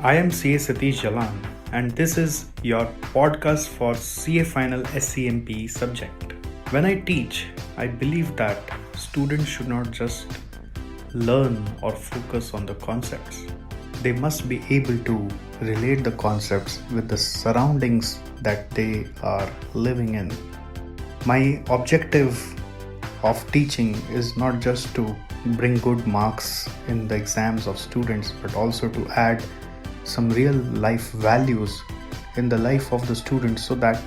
I am CA Satish Jalan, and this is your podcast for CA Final SCMP subject. When I teach, I believe that students should not just learn or focus on the concepts. They must be able to relate the concepts with the surroundings that they are living in. My objective of teaching is not just to bring good marks in the exams of students, but also to add some real life values in the life of the students so that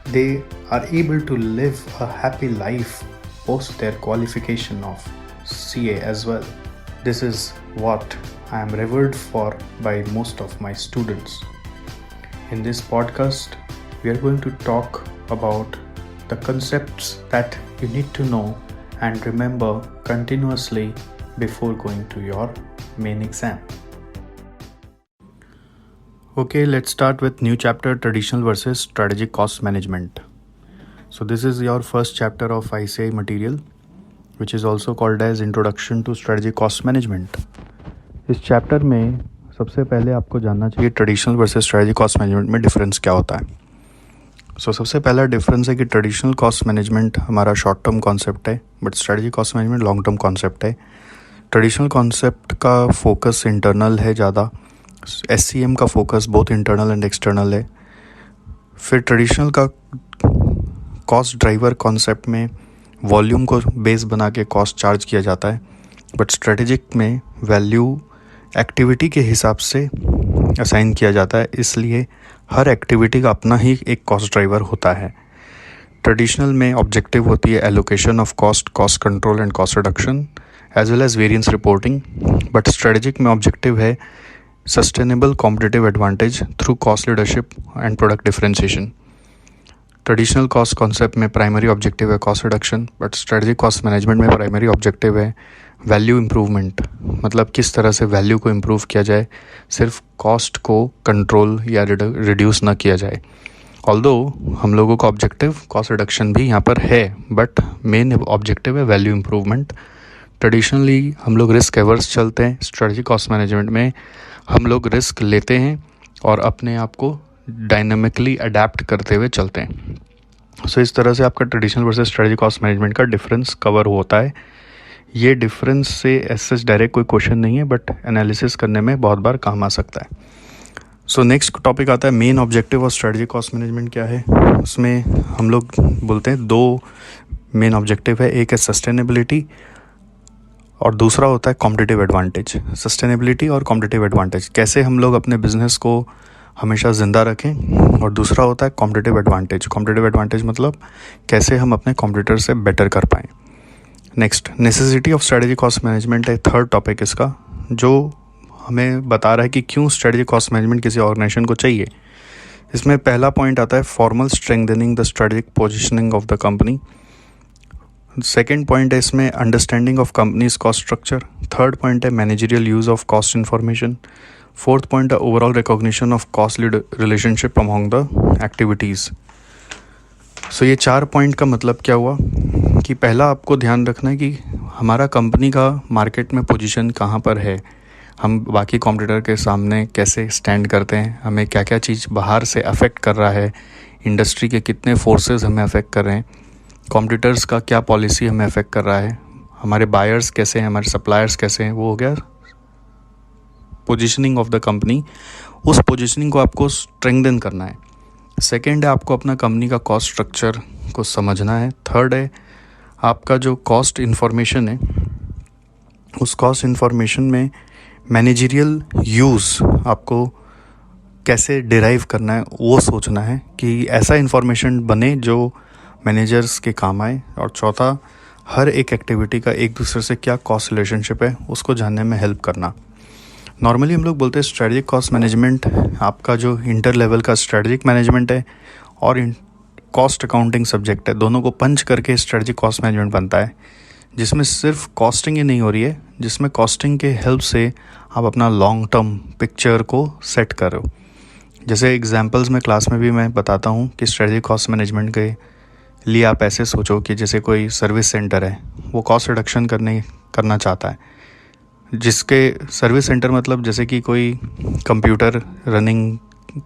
they are able to live a happy life post their qualification of CA as well. This is what I am revered for by most of my students. In this podcast, we are going to talk about the concepts that you need to know and remember continuously before going to your main exam. Okay, let's start with new chapter, traditional versus strategic cost management. So this is your first chapter of ICAI material, which is also called as Introduction to Strategic Cost Management. इस chapter में सबसे पहले आपको जानना चाहिए traditional versus strategic cost management में difference क्या होता है. सबसे पहला डिफरेंस है कि ट्रेडिशनल कॉस्ट मैनेजमेंट हमारा शॉर्ट टर्म कॉन्सेप्ट है, but strategic cost management long term concept है. ट्रेडिशनल कॉन्सेप्ट का फोकस इंटरनल है ज़्यादा, SCM का focus both internal and external है. फिर ट्रेडिशनल का कॉस्ट ड्राइवर कॉन्सेप्ट में वॉल्यूम को बेस बना के कॉस्ट चार्ज किया जाता है, बट स्ट्रेटेजिक में वैल्यू एक्टिविटी के हिसाब से असाइन किया जाता है, इसलिए हर एक्टिविटी का अपना ही एक कॉस्ट ड्राइवर होता है. ट्रेडिशनल में ऑब्जेक्टिव होती है allocation of cost, cost control and cost reduction as well as variance reporting, but strategic में ऑब्जेक्टिव है sustainable competitive advantage through cost leadership and product differentiation. Traditional cost concept में primary objective है cost reduction, but strategic cost management में primary objective है value improvement, मतलब किस तरह से वैल्यू को इम्प्रूव किया जाए, सिर्फ कॉस्ट को कंट्रोल या रिड्यूस ना किया जाए. ऑल्दो हम लोगों का ऑब्जेक्टिव कॉस्ट रिडक्शन भी यहाँ पर है, बट मेन ऑब्जेक्टिव है वैल्यू इम्प्रूवमेंट. ट्रेडिशनली हम लोग रिस्क एवर्स चलते हैं, स्ट्रेटजिक कॉस्ट मैनेजमेंट में हम लोग रिस्क लेते हैं और अपने आप को डायनामिकली अडेप्ट करते हुए चलते हैं. इस तरह से आपका traditional versus strategic cost management का डिफरेंस कवर होता है. ये डिफरेंस से एसएस डायरेक्ट कोई क्वेश्चन नहीं है, बट एनालिसिस करने में बहुत बार काम आ सकता है. नेक्स्ट टॉपिक आता है main objective of strategic cost management क्या है. उसमें हम लोग बोलते हैं दो मेन ऑब्जेक्टिव है, एक है सस्टेनेबिलिटी और दूसरा होता है कॉम्पिटिटिव एडवांटेज. सस्टेनेबिलिटी और कॉम्पिटिटिव एडवांटेज, कैसे हम लोग अपने बिजनेस को हमेशा ज़िंदा रखें, और दूसरा होता है कॉम्पिटिटिव एडवांटेज. कॉम्पिटिटिव एडवांटेज मतलब कैसे हम अपने कॉम्पिटिटर से बेटर कर पाएँ. Next necessity of strategic cost management है थर्ड टॉपिक इसका, जो हमें बता रहा है कि क्यों स्ट्रेटजिक कॉस्ट मैनेजमेंट किसी ऑर्गेनाइजेशन को चाहिए. इसमें पहला पॉइंट आता है formal strengthening the strategic positioning of the company. Second point है इसमें understanding of companies cost structure. Third point है managerial use of cost information. Fourth point है overall recognition of cost relationship among the activities. ये 4 point का मतलब क्या हुआ कि पहला आपको ध्यान रखना है कि हमारा कंपनी का मार्केट में पोजीशन कहाँ पर है, हम बाकी कॉम्पिटिटर के सामने कैसे स्टैंड करते हैं, हमें क्या क्या चीज़ बाहर से अफेक्ट कर रहा है, इंडस्ट्री के कितने फोर्सेस हमें अफेक्ट कर रहे हैं, कॉम्पिटिटर्स का क्या पॉलिसी हमें अफेक्ट कर रहा है, हमारे बायर्स कैसे हैं, हमारे सप्लायर्स कैसे हैं. वो हो गया पोजीशनिंग ऑफ द कंपनी. उस पोजीशनिंग को आपको स्ट्रेंथन करना है. सेकेंड है आपको अपना कंपनी का कॉस्ट स्ट्रक्चर को समझना है. थर्ड है आपका जो कॉस्ट इन्फॉर्मेशन है, उस कॉस्ट इन्फॉर्मेशन में मैनेजरियल यूज़ आपको कैसे डिराइव करना है, वो सोचना है कि ऐसा इन्फॉर्मेशन बने जो मैनेजर्स के काम आए. और चौथा, हर एक एक्टिविटी का एक दूसरे से क्या कॉस्ट रिलेशनशिप है उसको जानने में हेल्प करना. नॉर्मली हम लोग बोलते हैं स्ट्रेटजिक कॉस्ट मैनेजमेंट आपका जो इंटर लेवल का स्ट्रेटजिक मैनेजमेंट है और कॉस्ट अकाउंटिंग सब्जेक्ट है, दोनों को पंच करके स्ट्रेटजिक कॉस्ट मैनेजमेंट बनता है, जिसमें सिर्फ कॉस्टिंग ही नहीं हो रही है, जिसमें कॉस्टिंग के हेल्प से आप अपना लॉन्ग टर्म पिक्चर को सेट कर रहे हो. जैसे एग्जांपल्स में क्लास में भी मैं बताता हूँ कि स्ट्रेटजिक कॉस्ट मैनेजमेंट के लिए आप ऐसे सोचो कि जैसे कोई सर्विस सेंटर है, वो कॉस्ट रिडक्शन करना चाहता है, जिसके सर्विस सेंटर मतलब जैसे कि कोई कंप्यूटर रनिंग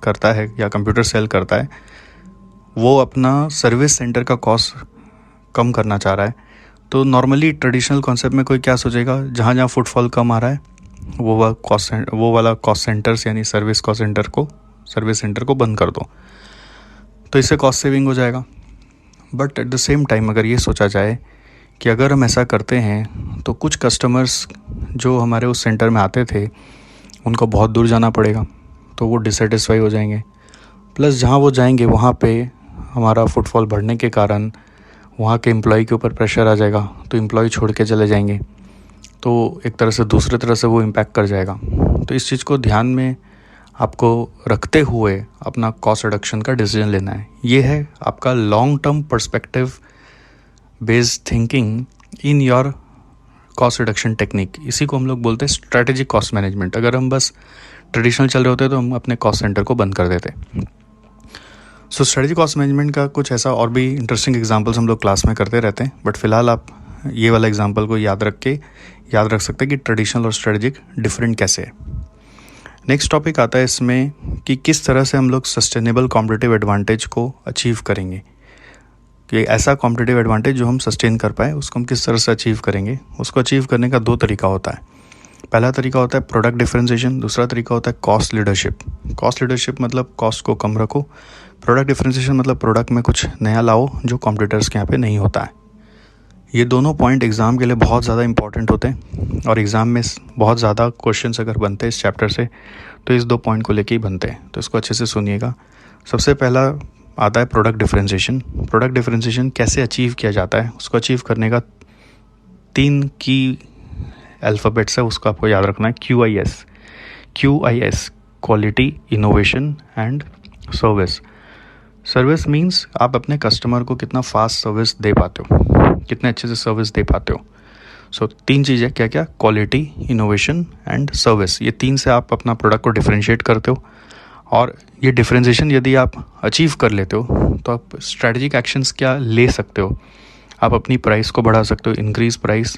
करता है या कंप्यूटर सेल करता है, वो अपना सर्विस सेंटर का कॉस्ट कम करना चाह रहा है। तो नॉर्मली ट्रेडिशनल कॉन्सेप्ट में कोई क्या सोचेगा, जहाँ जहाँ फुटफॉल कम आ रहा है वो वाला कॉस्ट सेंटर्स यानी सर्विस सेंटर को बंद कर दो, तो इससे कॉस्ट सेविंग हो जाएगा। But at the same time अगर ये सोचा जाए कि अगर हम ऐसा करते हैं तो कुछ कस्टमर्स जो हमारे उस सेंटर में आते थे उनको बहुत दूर जाना पड़ेगा, तो वो डिससेटिस्फाई हो जाएंगे। प्लस जहाँ वो जाएंगे वहाँ पे हमारा फुटफॉल बढ़ने के कारण वहाँ के एम्प्लॉय के ऊपर प्रेशर आ जाएगा, तो एम्प्लॉय छोड़ के चले जाएंगे, तो एक तरह से दूसरे तरह से वो इम्पैक्ट कर जाएगा। तो इस चीज़ को ध्यान में आपको रखते हुए अपना कॉस्ट रिडक्शन का डिसीजन लेना है। ये है आपका long term perspective based thinking in your cost reduction technique. इसी को हम लोग बोलते हैं स्ट्रैटेजिक कॉस्ट मैनेजमेंट। अगर हम बस ट्रेडिशनल चल रहे होते तो हम अपने कॉस्ट सेंटर को बंद कर देते। सो स्ट्रैटेजिक कॉस्ट मैनेजमेंट का कुछ ऐसा और भी इंटरेस्टिंग एग्जांपल्स हम लोग क्लास में करते रहते हैं, बट फिलहाल आप ये वाला एग्जांपल को याद रख सकते हैं कि ट्रेडिशनल और स्ट्रैटेजिक डिफरेंट कैसे है। नेक्स्ट टॉपिक आता है इसमें कि किस तरह से हम लोग सस्टेनेबल कॉम्पिटिटिव एडवांटेज को अचीव करेंगे, कि ऐसा कॉम्पिटिटिव एडवांटेज जो हम सस्टेन कर पाए उसको हम किस तरह से अचीव करेंगे। उसको अचीव करने का 2 तरीका होता है। पहला तरीका होता है प्रोडक्ट डिफरेंशिएशन, दूसरा तरीका होता है कॉस्ट लीडरशिप। कॉस्ट लीडरशिप मतलब कॉस्ट को कम रखो, प्रोडक्ट डिफरेंशिएशन मतलब प्रोडक्ट में कुछ नया लाओ जो कॉम्पिटिटर्स के यहाँ पे नहीं होता है। ये दोनों पॉइंट एग्ज़ाम के लिए बहुत ज़्यादा इंपॉर्टेंट होते हैं और एग्ज़ाम में बहुत ज़्यादा क्वेश्चंस अगर बनते हैं इस चैप्टर से तो इस 2 पॉइंट को लेके ही बनते हैं, तो इसको अच्छे से सुनिएगा। सबसे पहला आता है प्रोडक्ट डिफरेंशिएशन। प्रोडक्ट डिफरेंशिएशन कैसे अचीव किया जाता है, उसको अचीव करने का 3 की अल्फ़ाबेट्स है, उसको आपको याद रखना है। QIS quality, innovation and service. Service means आप अपने कस्टमर को कितना फास्ट सर्विस दे पाते हो, कितने अच्छे से सर्विस दे पाते हो। सो 3 चीज़ें क्या क्या, क्वालिटी, इनोवेशन एंड सर्विस। ये 3 से आप अपना प्रोडक्ट को डिफरेंशिएट करते हो, और ये डिफरेंशिएशन यदि आप अचीव कर लेते हो तो आप स्ट्रैटेजिक एक्शंस क्या ले सकते हो। आप अपनी प्राइस को बढ़ा सकते हो, increase price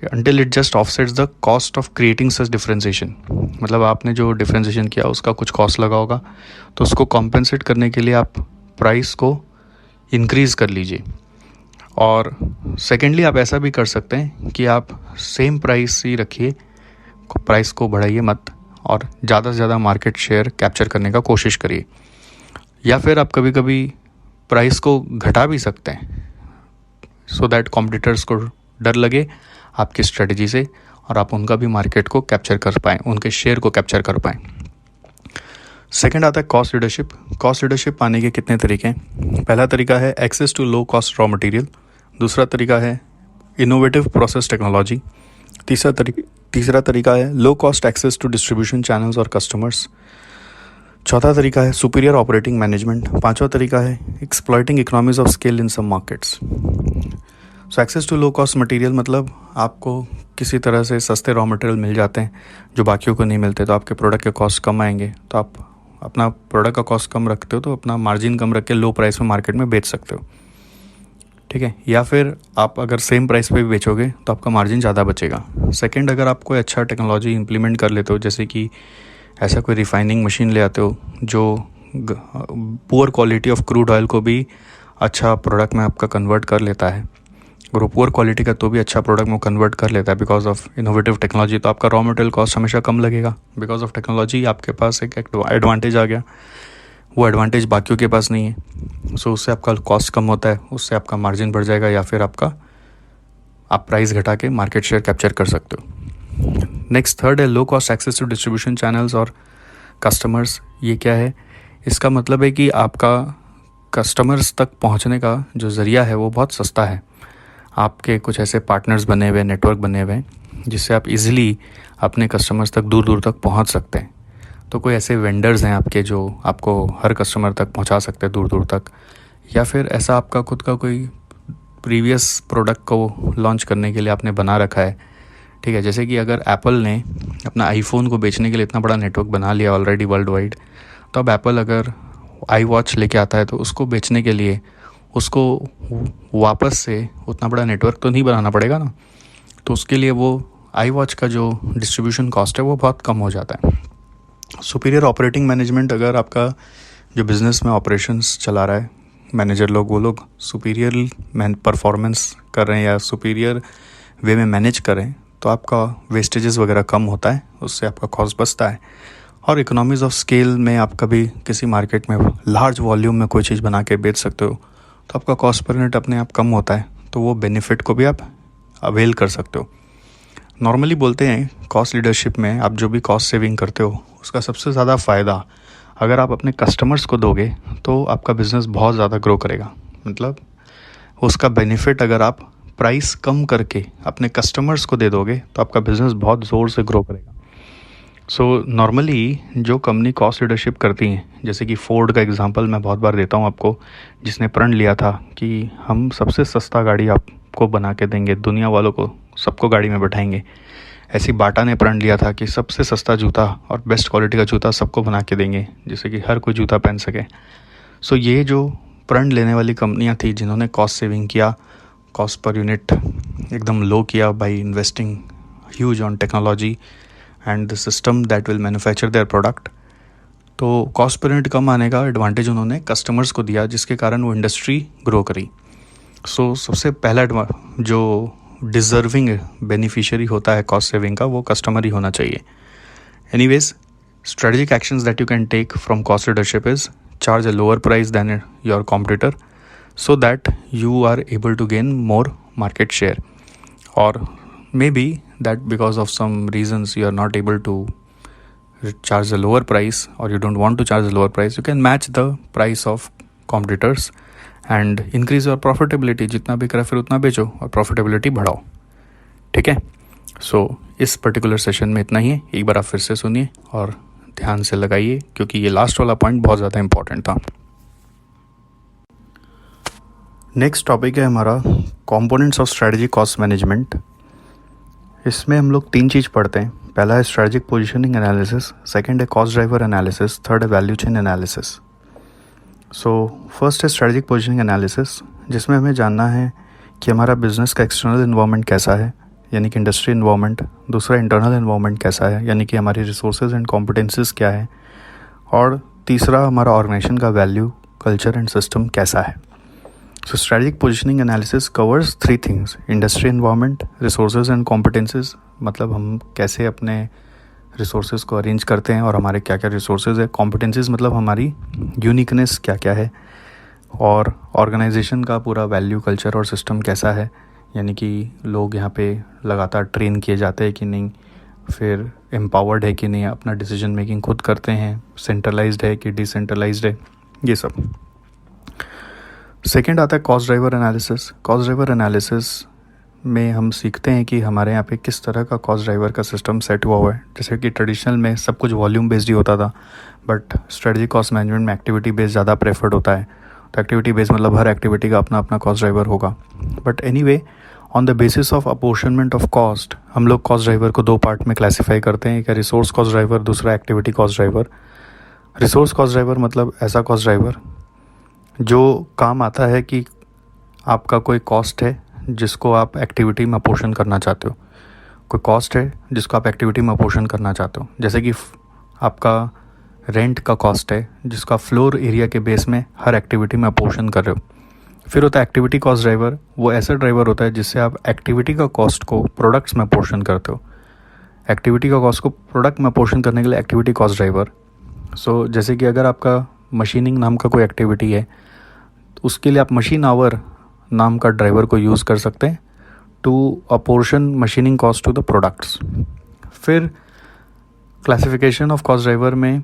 until it just offsets the cost of creating such differentiation। मतलब आपने जो डिफरेंशिएशन किया उसका कुछ कॉस्ट लगा होगा, तो उसको कॉम्पेंसेट करने के लिए आप प्राइस को इंक्रीज़ कर लीजिए। और सेकेंडली आप ऐसा भी कर सकते हैं कि आप सेम प्राइस ही रखिए, प्राइस को बढ़ाइए मत, और ज़्यादा से ज़्यादा मार्केट शेयर कैप्चर करने का कोशिश करिए। या फिर आप कभी कभी प्राइस को घटा भी सकते हैं सो दैट कॉम्पिटिटर्स को डर लगे आपकी स्ट्रेटजी से और आप उनका भी मार्केट को कैप्चर कर पाएँ, उनके शेयर को कैप्चर कर पाएँ। सेकंड आता है कॉस्ट लीडरशिप। कॉस्ट लीडरशिप पाने के कितने तरीके हैं। पहला तरीका है access to low cost raw material, दूसरा तरीका है इनोवेटिव प्रोसेस टेक्नोलॉजी, तीसरा तरीका है low cost access to distribution channels और कस्टमर्स, चौथा तरीका है सुपीरियर ऑपरेटिंग मैनेजमेंट, पांचवा तरीका है exploiting economies of scale in some markets. So access to low cost material मतलब आपको किसी तरह से सस्ते रॉ मटेरियल मिल जाते हैं जो बाकियों को नहीं मिलते, तो आपके प्रोडक्ट के कॉस्ट कम आएंगे, तो आप अपना प्रोडक्ट का कॉस्ट कम रखते हो तो अपना मार्जिन कम रख के लो प्राइस में मार्केट में बेच सकते हो, ठीक है। या फिर आप अगर सेम प्राइस पे भी बेचोगे तो आपका मार्जिन ज़्यादा बचेगा। सेकंड, अगर आप कोई अच्छा टेक्नोलॉजी इंप्लीमेंट कर लेते हो, जैसे कि ऐसा कोई रिफाइनिंग मशीन ले आते हो जो poor quality of crude oil को भी अच्छा प्रोडक्ट में आपका कन्वर्ट कर लेता है, अगर वो पुअर क्वालिटी का तो भी अच्छा प्रोडक्ट में कन्वर्ट कर लेता है बिकॉज ऑफ इनोवेटिव टेक्नोलॉजी, तो आपका रॉ मटेरियल कॉस्ट हमेशा कम लगेगा। बिकॉज ऑफ टेक्नोलॉजी आपके पास एक एडवांटेज आ गया, वो एडवांटेज बाकियों के पास नहीं है। सो उससे आपका कॉस्ट कम होता है, उससे आपका मार्जिन बढ़ जाएगा, या फिर आप प्राइस घटा के मार्केट शेयर कैप्चर कर सकते हो। नेक्स्ट थर्ड है low cost access to distribution channels और कस्टमर्स। ये क्या है, इसका मतलब है कि आपका कस्टमर्स तक पहुंचने का जो ज़रिया है वो बहुत सस्ता है। आपके कुछ ऐसे पार्टनर्स बने हुए, नेटवर्क बने हुए हैं जिससे आप इजीली अपने कस्टमर्स तक दूर दूर तक पहुंच सकते हैं। तो कोई ऐसे वेंडर्स हैं आपके जो आपको हर कस्टमर तक पहुंचा सकते हैं दूर दूर तक, या फिर ऐसा आपका खुद का कोई प्रीवियस प्रोडक्ट को लॉन्च करने के लिए आपने बना रखा है, ठीक है। जैसे कि अगर एप्पल ने अपना आईफोन को बेचने के लिए इतना बड़ा नेटवर्क बना लिया ऑलरेडी वर्ल्ड वाइड, तो अब एप्पल अगर आई वॉच लेके आता है तो उसको बेचने के लिए उसको वापस से उतना बड़ा नेटवर्क तो नहीं बनाना पड़ेगा ना, तो उसके लिए वो आई वॉच का जो डिस्ट्रीब्यूशन कॉस्ट है वो बहुत कम हो जाता है। सुपीरियर ऑपरेटिंग मैनेजमेंट, अगर आपका जो बिज़नेस में ऑपरेशंस चला रहा है मैनेजर लोग, वो लोग सुपीरियर परफॉर्मेंस कर रहे हैं या सुपीरियर वे में मैनेज कर रहे हैं, तो आपका वेस्टेजेस वगैरह कम होता है, उससे आपका कॉस्ट बचता है। और इकोनॉमीज़ ऑफ स्केल में आप कभी किसी मार्केट में लार्ज वॉल्यूम में कोई चीज़ बना के बेच सकते हो, तो आपका कॉस्ट पर यूनिट अपने आप कम होता है, तो वो बेनिफिट को भी आप अवेल कर सकते हो। नॉर्मली बोलते हैं कॉस्ट लीडरशिप में आप जो भी कॉस्ट सेविंग करते हो उसका सबसे ज़्यादा फ़ायदा अगर आप अपने कस्टमर्स को दोगे तो आपका बिज़नेस बहुत ज़्यादा ग्रो करेगा। मतलब उसका बेनिफिट अगर आप प्राइस कम करके अपने कस्टमर्स को दे दोगे तो आपका बिज़नेस बहुत ज़ोर से ग्रो करेगा। सो नॉर्मली जो कंपनी कॉस्ट लीडरशिप करती हैं, जैसे कि फोर्ड का एग्जांपल मैं बहुत बार देता हूँ आपको, जिसने प्रण लिया था कि हम सबसे सस्ता गाड़ी आपको बना के देंगे, दुनिया वालों को सबको गाड़ी में बैठाएंगे। ऐसी बाटा ने प्रण लिया था कि सबसे सस्ता जूता और बेस्ट क्वालिटी का जूता सबको बना के देंगे, जिससे कि हर कोई जूता पहन सके। सो ये जो प्रण लेने वाली कंपनियां थी जिन्होंने कॉस्ट सेविंग किया, कॉस्ट पर यूनिट एकदम लो किया by investing huge on technology and the system that will manufacture their product, तो कॉस्ट पर यूनिट कम आने का एडवांटेज उन्होंने कस्टमर्स को दिया, जिसके कारण वो इंडस्ट्री ग्रो करी। सो सबसे पहला जो डिज़र्विंग बेनिफिशियरी होता है कॉस्ट सेविंग का, वो कस्टमर ही होना चाहिए। Anyways, strategic actions that you can take from cost leadership is charge a lower price than your competitor so that you are able to gain more market share, or maybe that because of some reasons you are not able to charge a lower price or you don't want to charge a lower price, you can match the price of competitors and increase your profitability। जितना बिक रहा है फिर उतना बेचो और profitability बढ़ाओ। ठीक है, सो इस पर्टिकुलर सेशन में इतना ही है। एक बार आप फिर से सुनिए और ध्यान से लगाइए, क्योंकि ये लास्ट वाला पॉइंट बहुत ज़्यादा इंपॉर्टेंट था। नेक्स्ट टॉपिक है हमारा components of strategy cost management. इसमें हम लोग 3 चीज़ पढ़ते हैं। पहला है स्ट्रेटजिक पोजीशनिंग एनालिसिस, सेकंड है कॉस्ट ड्राइवर एनालिसिस, थर्ड है value chain analysis. So first है स्ट्रेटजिक पोजीशनिंग एनालिसिस, जिसमें हमें जानना है कि हमारा बिजनेस का एक्सटर्नल इन्वायरमेंट कैसा है, यानी कि इंडस्ट्री इन्वायरमेंट। दूसरा इंटरनल इन्वायरमेंट कैसा है, यानी कि हमारी रिसोर्सेज एंड कॉम्पिटेंसीज क्या है। और तीसरा हमारा ऑर्गेनाइजेशन का वैल्यू, कल्चर एंड सिस्टम कैसा है। So strategic positioning analysis covers 3 things: industry environment, resources and competencies, मतलब हम कैसे अपने रिसोर्सेज को अरेंज करते हैं और हमारे क्या क्या रिसोर्सेज है। कॉम्पिटेंसीज मतलब हमारी यूनिकनेस क्या क्या है। और ऑर्गेनाइजेशन का पूरा वैल्यू, कल्चर और सिस्टम कैसा है, यानी कि लोग यहाँ पे लगातार ट्रेन किए जाते हैं कि नहीं, फिर एम्पावर्ड है कि नहीं, अपना डिसीजन मेकिंग खुद करते हैं, सेंट्रलाइज्ड है कि डिसेंट्रलाइज्ड है, ये सब। सेकंड आता है cost driver analysis. Cost driver analysis में हम सीखते हैं कि हमारे यहाँ पे किस तरह का कॉस्ट ड्राइवर का सिस्टम सेट हुआ हुआ है। जैसे कि ट्रेडिशनल में सब कुछ वॉल्यूम बेस्ड ही होता था, बट स्ट्रेटजिक कॉस्ट मैनेजमेंट में एक्टिविटी बेस्ड ज़्यादा प्रेफर्ड होता है। तो एक्टिविटी बेस्ड मतलब हर एक्टिविटी का अपना अपना कॉस्ट ड्राइवर होगा। But anyway, on the basis of apportionment of cost हम लोग कॉस्ट ड्राइवर को 2 पार्ट में क्लासीफाई करते हैं, एक है रिसोर्स कॉस्ट ड्राइवर, दूसरा activity cost driver. Resource cost driver मतलब ऐसा कॉस्ट ड्राइवर जो काम आता है कि आपका कोई कॉस्ट है जिसको आप एक्टिविटी में अपोर्शन करना चाहते हो, कोई कॉस्ट है जिसको आप एक्टिविटी में अपोर्शन करना चाहते हो। जैसे कि आपका रेंट का कॉस्ट है जिसका फ्लोर एरिया के बेस में हर एक्टिविटी में अपोर्शन कर रहे हो। फिर होता है एक्टिविटी कॉस्ट ड्राइवर, वो ऐसा ड्राइवर होता है जिससे आप एक्टिविटी का कॉस्ट को प्रोडक्ट्स में अपोर्शन करते हो। एक्टिविटी का कॉस्ट को प्रोडक्ट में अपोर्शन करने के लिए एक्टिविटी कॉस्ट ड्राइवर। सो जैसे कि अगर आपका मशीनिंग नाम का कोई एक्टिविटी है तो उसके लिए आप मशीन आवर नाम का ड्राइवर को यूज़ कर सकते हैं to apportion machining cost to the products. फिर क्लासिफिकेशन ऑफ कॉस्ट ड्राइवर में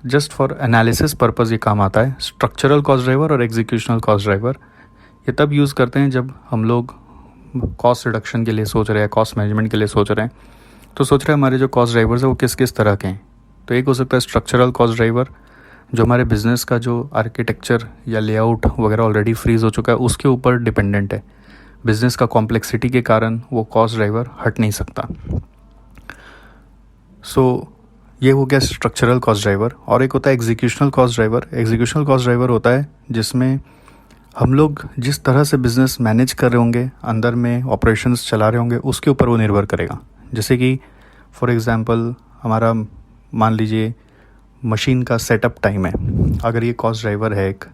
जस्ट फॉर एनालिसिस पर्पज़ ये काम आता है। स्ट्रक्चरल कॉस्ट ड्राइवर और एग्जीक्यूशनल कॉस्ट ड्राइवर ये तब यूज़ करते हैं जब हम लोग कॉस्ट रिडक्शन के लिए सोच रहे हैं, कॉस्ट मैनेजमेंट के लिए सोच रहे हैं, तो सोच रहे हैं हमारे जो कॉस्ट ड्राइवर्स हैं वो किस किस तरह के हैं। तो एक हो सकता है स्ट्रक्चरल कॉस्ट ड्राइवर, जो हमारे बिज़नेस का जो आर्किटेक्चर या लेआउट वगैरह ऑलरेडी फ्रीज हो चुका है उसके ऊपर डिपेंडेंट है। बिज़नेस का कॉम्प्लेक्सिटी के कारण वो कॉस्ट ड्राइवर हट नहीं सकता। सो ये हो गया स्ट्रक्चरल कॉस्ट ड्राइवर। और एक होता है executional cost driver. Executional cost driver होता है जिसमें हम लोग जिस तरह से बिज़नेस मैनेज कर रहे होंगे, अंदर में ऑपरेशंस चला रहे होंगे, उसके ऊपर वो निर्भर करेगा। जैसे कि फॉर एग्ज़ाम्पल हमारा मान लीजिए मशीन का सेटअप टाइम है, अगर ये कॉस्ट ड्राइवर है एक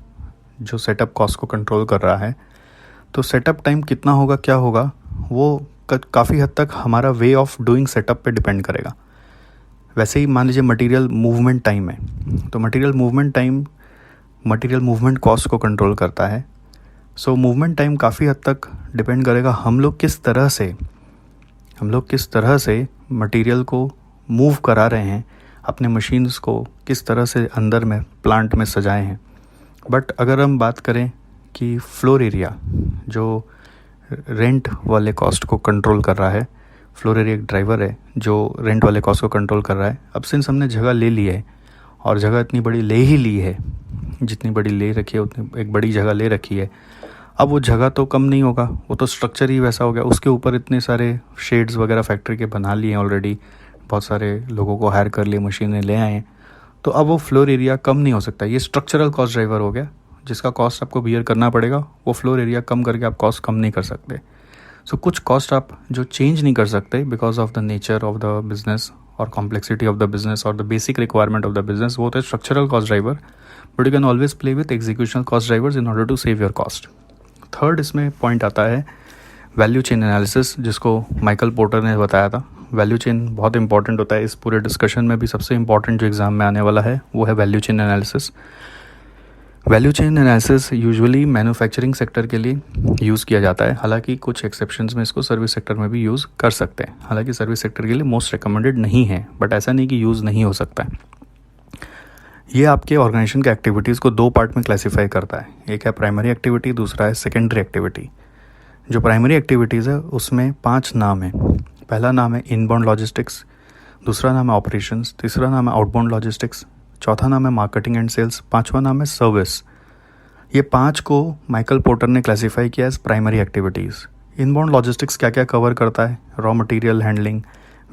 जो सेटअप कॉस्ट को कंट्रोल कर रहा है, तो सेटअप टाइम कितना होगा, क्या होगा, वो काफ़ी हद तक हमारा वे ऑफ डूइंग सेटअप पे डिपेंड करेगा। वैसे ही मान लीजिए मटेरियल मूवमेंट टाइम है, तो material movement time material movement cost को कंट्रोल करता है। सो मूवमेंट टाइम काफ़ी हद तक डिपेंड करेगा हम लोग किस तरह से मटेरियल को मूव करा रहे हैं, अपने मशीन्स को किस तरह से अंदर में प्लांट में सजाए हैं। बट अगर हम बात करें कि फ्लोर एरिया जो रेंट वाले कॉस्ट को कंट्रोल कर रहा है, फ्लोर एरिया एक ड्राइवर है जो रेंट वाले कॉस्ट को कंट्रोल कर रहा है। अब सिंस हमने जगह ले ली है और जगह इतनी बड़ी ले ही ली है, जितनी बड़ी ले रखी है उतनी एक बड़ी जगह ले रखी है, अब वो जगह तो कम नहीं होगा, वो तो स्ट्रक्चर ही वैसा हो गया। उसके ऊपर इतने सारे शेड्स वगैरह फैक्ट्री के बना लिए हैं ऑलरेडी, बहुत सारे लोगों को हायर कर लिए, मशीनें ले आए हैं, तो अब वो फ्लोर एरिया कम नहीं हो सकता। ये स्ट्रक्चरल कॉस्ट ड्राइवर हो गया जिसका कॉस्ट आपको बियर करना पड़ेगा। वो फ्लोर एरिया कम करके आप कॉस्ट कम नहीं कर सकते। सो कुछ कॉस्ट आप जो चेंज नहीं कर सकते because of the nature of the business और कॉम्प्लेक्सिटी ऑफ द बिजनेस और the basic requirement of the business, वो होता है structural cost driver. But you can always play with executional cost drivers in order to save your cost. Third इसमें point आता है value chain analysis, जिसको Michael Porter ने बताया था। वैल्यू चेन बहुत इंपॉर्टेंट होता है। इस पूरे डिस्कशन में भी सबसे इंपॉर्टेंट जो एग्ज़ाम में आने वाला है वो है value chain analysis. Value chain analysis usually manufacturing sector के लिए यूज़ किया जाता है, हालांकि कुछ एक्सेप्शंस में इसको सर्विस सेक्टर में भी यूज़ कर सकते हैं। हालांकि सर्विस सेक्टर के लिए मोस्ट रिकमेंडेड नहीं है, बट ऐसा नहीं कि यूज़ नहीं हो सकता है। ये आपके ऑर्गेनाइजेशन के एक्टिविटीज़ को दो पार्ट में क्लासीफाई करता है। एक है प्राइमरी एक्टिविटी, दूसरा है सेकेंडरी एक्टिविटी। जो प्राइमरी एक्टिविटीज़ है उसमें 5 नाम है। पहला नाम है इनबाउंड लॉजिस्टिक्स, दूसरा नाम है ऑपरेशंस, तीसरा नाम है आउटबाउंड लॉजिस्टिक्स, चौथा नाम है मार्केटिंग एंड सेल्स, पांचवा नाम है सर्विस। ये 5 को माइकल पोर्टर ने क्लासीफाई किया as primary activities. Inbound logistics क्या क्या कवर करता है? Raw material handling,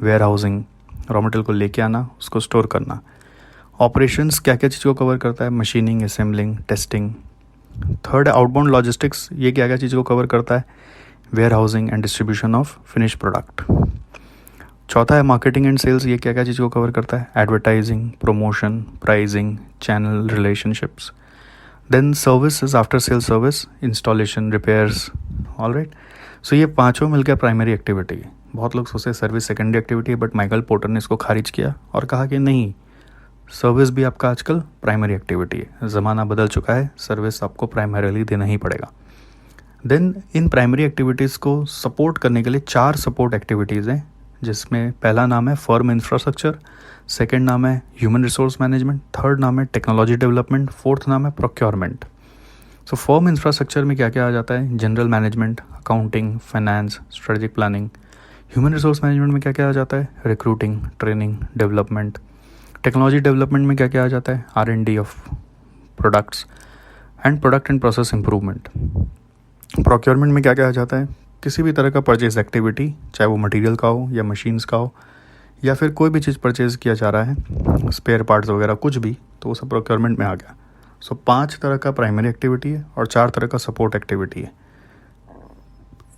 warehousing, raw material को लेके आना, उसको स्टोर करना। ऑपरेशंस क्या क्या चीज़ को कवर करता है? Machining, assembling, testing. थर्ड है आउटबाउंड लॉजिस्टिक्स, ये क्या क्या चीज़ को कवर करता है? Warehousing and distribution of finish product. चौथा है मार्केटिंग एंड सेल्स, ये क्या क्या चीज़ को कवर करता है? Advertising, promotion, pricing, channel relationships. Then service is after sale service, installation, repairs. Alright, so ये पांचों मिलकर प्राइमरी एक्टिविटी है। बहुत लोग सोचते हैं सर्विस सेकेंडरी एक्टिविटी है, बट माइकल पोर्टर ने इसको खारिज किया और कहा कि नहीं, सर्विस भी आपका आजकल प्राइमरी एक्टिविटी है। ज़माना बदल चुका है, सर्विस आपको प्राइमरीली देना ही पड़ेगा। देन इन प्राइमरी एक्टिविटीज़ को सपोर्ट करने के लिए 4 सपोर्ट एक्टिविटीज़ हैं, जिसमें पहला नाम है फर्म इंफ्रास्ट्रक्चर, सेकंड नाम है ह्यूमन रिसोर्स मैनेजमेंट, थर्ड नाम है टेक्नोलॉजी डेवलपमेंट, फोर्थ नाम है प्रोक्योरमेंट। सो फर्म इंफ्रास्ट्रक्चर में क्या क्या आ जाता है? General management, accounting, finance, strategic planning. Human resource management में क्या क्या आ जाता है? Recruiting, training, development. Technology development में क्या क्या आ जाता है? R&D of products and product and process improvement. Procurement में क्या क्या आ जाता है? किसी भी तरह का परचेज एक्टिविटी, चाहे वो मटेरियल का हो या मशीन्स का हो या फिर कोई भी चीज़ परचेज़ किया जा रहा है, स्पेयर पार्ट्स वगैरह कुछ भी, तो वो सब प्रोक्योरमेंट में आ गया। सो 5 तरह का प्राइमरी एक्टिविटी है और 4 तरह का सपोर्ट एक्टिविटी है।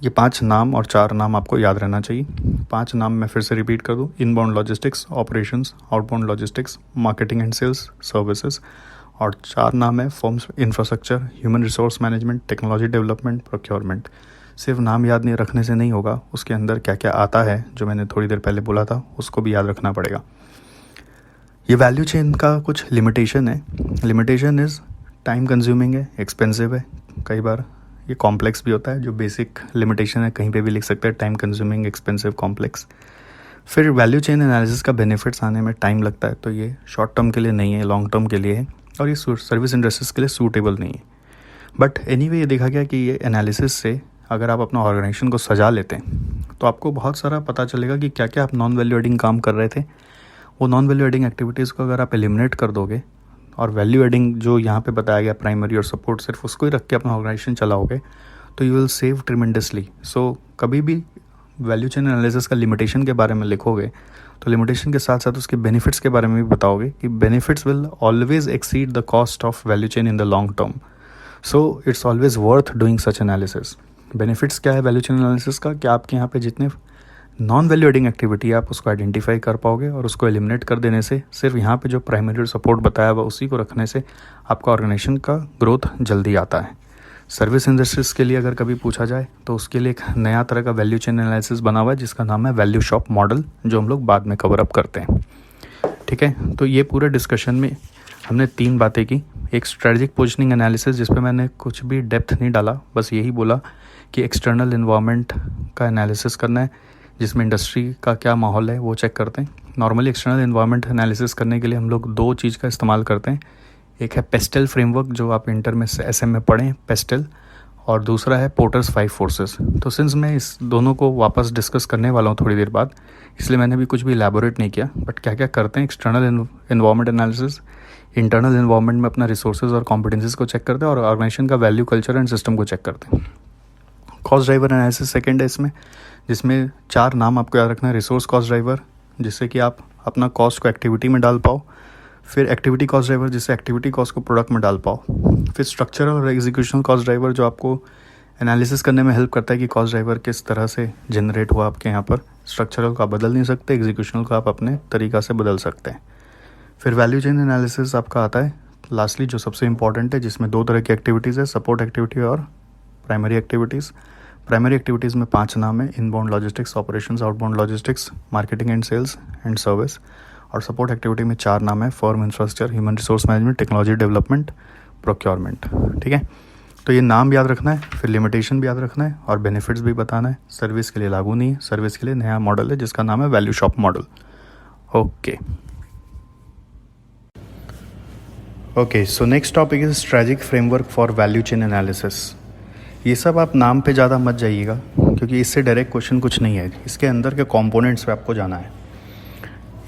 ये 5 नाम और 4 नाम आपको याद रहना चाहिए। 5 नाम मैं फिर से रिपीट कर दूँ: inbound logistics, operations, outbound logistics, marketing and sales, services. और 4 नाम है firm's infrastructure, human resource management, technology development, procurement. सिर्फ नाम याद नहीं रखने से नहीं होगा, उसके अंदर क्या क्या आता है जो मैंने थोड़ी देर पहले बोला था उसको भी याद रखना पड़ेगा। ये वैल्यू चेन का कुछ लिमिटेशन है। लिमिटेशन इज़ टाइम कंज्यूमिंग है, एक्सपेंसिव है, कई बार ये कॉम्प्लेक्स भी होता है। जो बेसिक लिमिटेशन है कहीं पे भी लिख सकते हैं: टाइम कंज्यूमिंग, एक्सपेंसिव, कॉम्प्लेक्स। फिर वैल्यू चेन एनालिसिस का बेनिफिट्स आने में टाइम लगता है, तो ये शॉर्ट टर्म के लिए नहीं है, लॉन्ग टर्म के लिए है, और ये सर्विस इंडस्ट्रीज के लिए सूटेबल नहीं है। बट एनीवे ये देखा गया कि ये एनालिसिस से अगर आप अपना ऑर्गेनाइजेशन को सजा लेते हैं तो आपको बहुत सारा पता चलेगा कि क्या क्या आप नॉन वैल्यू एडिंग काम कर रहे थे। वो नॉन वैल्यू एडिंग एक्टिविटीज़ को अगर आप एलिमिनेट कर दोगे और वैल्यू एडिंग जो यहाँ पे बताया गया प्राइमरी और सपोर्ट, सिर्फ उसको ही रख के अपना ऑर्गेनाइजेशन चलाओगे तो यू विल सेव ट्रिमेंडसली। सो कभी भी वैल्यू चेन एनालिसिस का लिमिटेशन के बारे में लिखोगे तो लिमिटेशन के साथ साथ उसके बेनिफिट्स के बारे में भी बताओगे कि benefits will always exceed the cost of value chain in the long term. So it's always worth doing such analysis. Benefits क्या है वैल्यू चेन एनालिसिस का? कि आपके यहाँ पे जितने नॉन वैल्यू एडिंग एक्टिविटी आप उसको आइडेंटिफाई कर पाओगे और उसको एलिमिनेट कर देने से, सिर्फ यहाँ पे जो प्राइमरी सपोर्ट बताया हुआ उसी को रखने से आपका ऑर्गेनाइजेशन का ग्रोथ जल्दी आता है। सर्विस इंडस्ट्रीज के लिए अगर कभी पूछा जाए तो उसके लिए एक नया तरह का वैल्यू चेन एनालिसिस बना हुआ है जिसका नाम है वैल्यू शॉप मॉडल, जो हम लोग बाद में कवर अप करते हैं। ठीक है, तो ये पूरे डिस्कशन में हमने 3 बातें की। एक स्ट्रेटजिक पोजिशनिंग एनालिसिस जिस पे मैंने कुछ भी डेप्थ नहीं डाला, बस यही बोला कि एक्सटर्नल इन्वायरमेंट का एनालिसिस करना है जिसमें इंडस्ट्री का क्या माहौल है वो चेक करते हैं। नॉर्मली एक्सटर्नल इन्वायरमेंट एनालिसिस करने के लिए हम लोग 2 चीज़ का इस्तेमाल करते हैं। एक है पेस्टल फ्रेमवर्क जो आप इंटर में SM में पढ़ें, पेस्टल, और दूसरा है पोर्टर्स 5 फोर्सेस। तो सिंस मैं इस दोनों को वापस डिस्कस करने वाला हूँ थोड़ी देर बाद, इसलिए मैंने भी कुछ भी एलैबोरेट नहीं किया। बट क्या क्या करते हैं external environment analysis, internal environment में अपना रिसोर्सेज और कॉम्पिटेंसीज को चेक करते हैं और ऑर्गेनाइजेशन का वैल्यू कल्चर एंड सिस्टम को चेक करते हैं। कॉस्ट ड्राइवर एनालिसिस सेकेंड है इसमें, जिसमें 4 नाम आपको याद रखना है। रिसोर्स कॉस्ट ड्राइवर, जिससे कि आप अपना कॉस्ट को एक्टिविटी में डाल पाओ। फिर एक्टिविटी कॉस्ट ड्राइवर, जिससे एक्टिविटी कॉस्ट को प्रोडक्ट में डाल पाओ। फिर स्ट्रक्चरल और एग्जीक्यूशनल कॉस्ट ड्राइवर, जो आपको एनालिसिस करने में हेल्प करता है कि कॉस्ट ड्राइवर किस तरह से जनरेट हुआ आपके यहाँ पर। स्ट्रक्चरल को आप बदल नहीं सकते, एग्जीक्यूशनल को आप अपने तरीक़ा से बदल सकते हैं। फिर वैल्यू चेन एनालिसिस आपका आता है लास्टली, जो सबसे इंपॉर्टेंट है, जिसमें 2 तरह की एक्टिविटीज़ है, सपोर्ट एक्टिविटी और प्राइमरी एक्टिविटीज़। प्राइमरी एक्टिविटीज़ में 5 नाम है, inbound logistics, operations, outbound logistics, marketing and sales and service. और सपोर्ट एक्टिविटी में 4 नाम है, firm, infrastructure, human resource management, technology development, procurement. ठीक है, तो ये नाम याद रखना है, फिर लिमिटेशन भी याद रखना है और बेनिफिट्स भी बताना है। सर्विस के लिए लागू नहीं है, सर्विस के लिए नया मॉडल है जिसका नाम है value shop model. Okay, so next topic is strategic framework for value chain analysis. ये सब आप नाम पे ज़्यादा मत जाइएगा क्योंकि इससे डायरेक्ट क्वेश्चन कुछ नहीं है। इसके अंदर के कंपोनेंट्स पे आपको जाना है।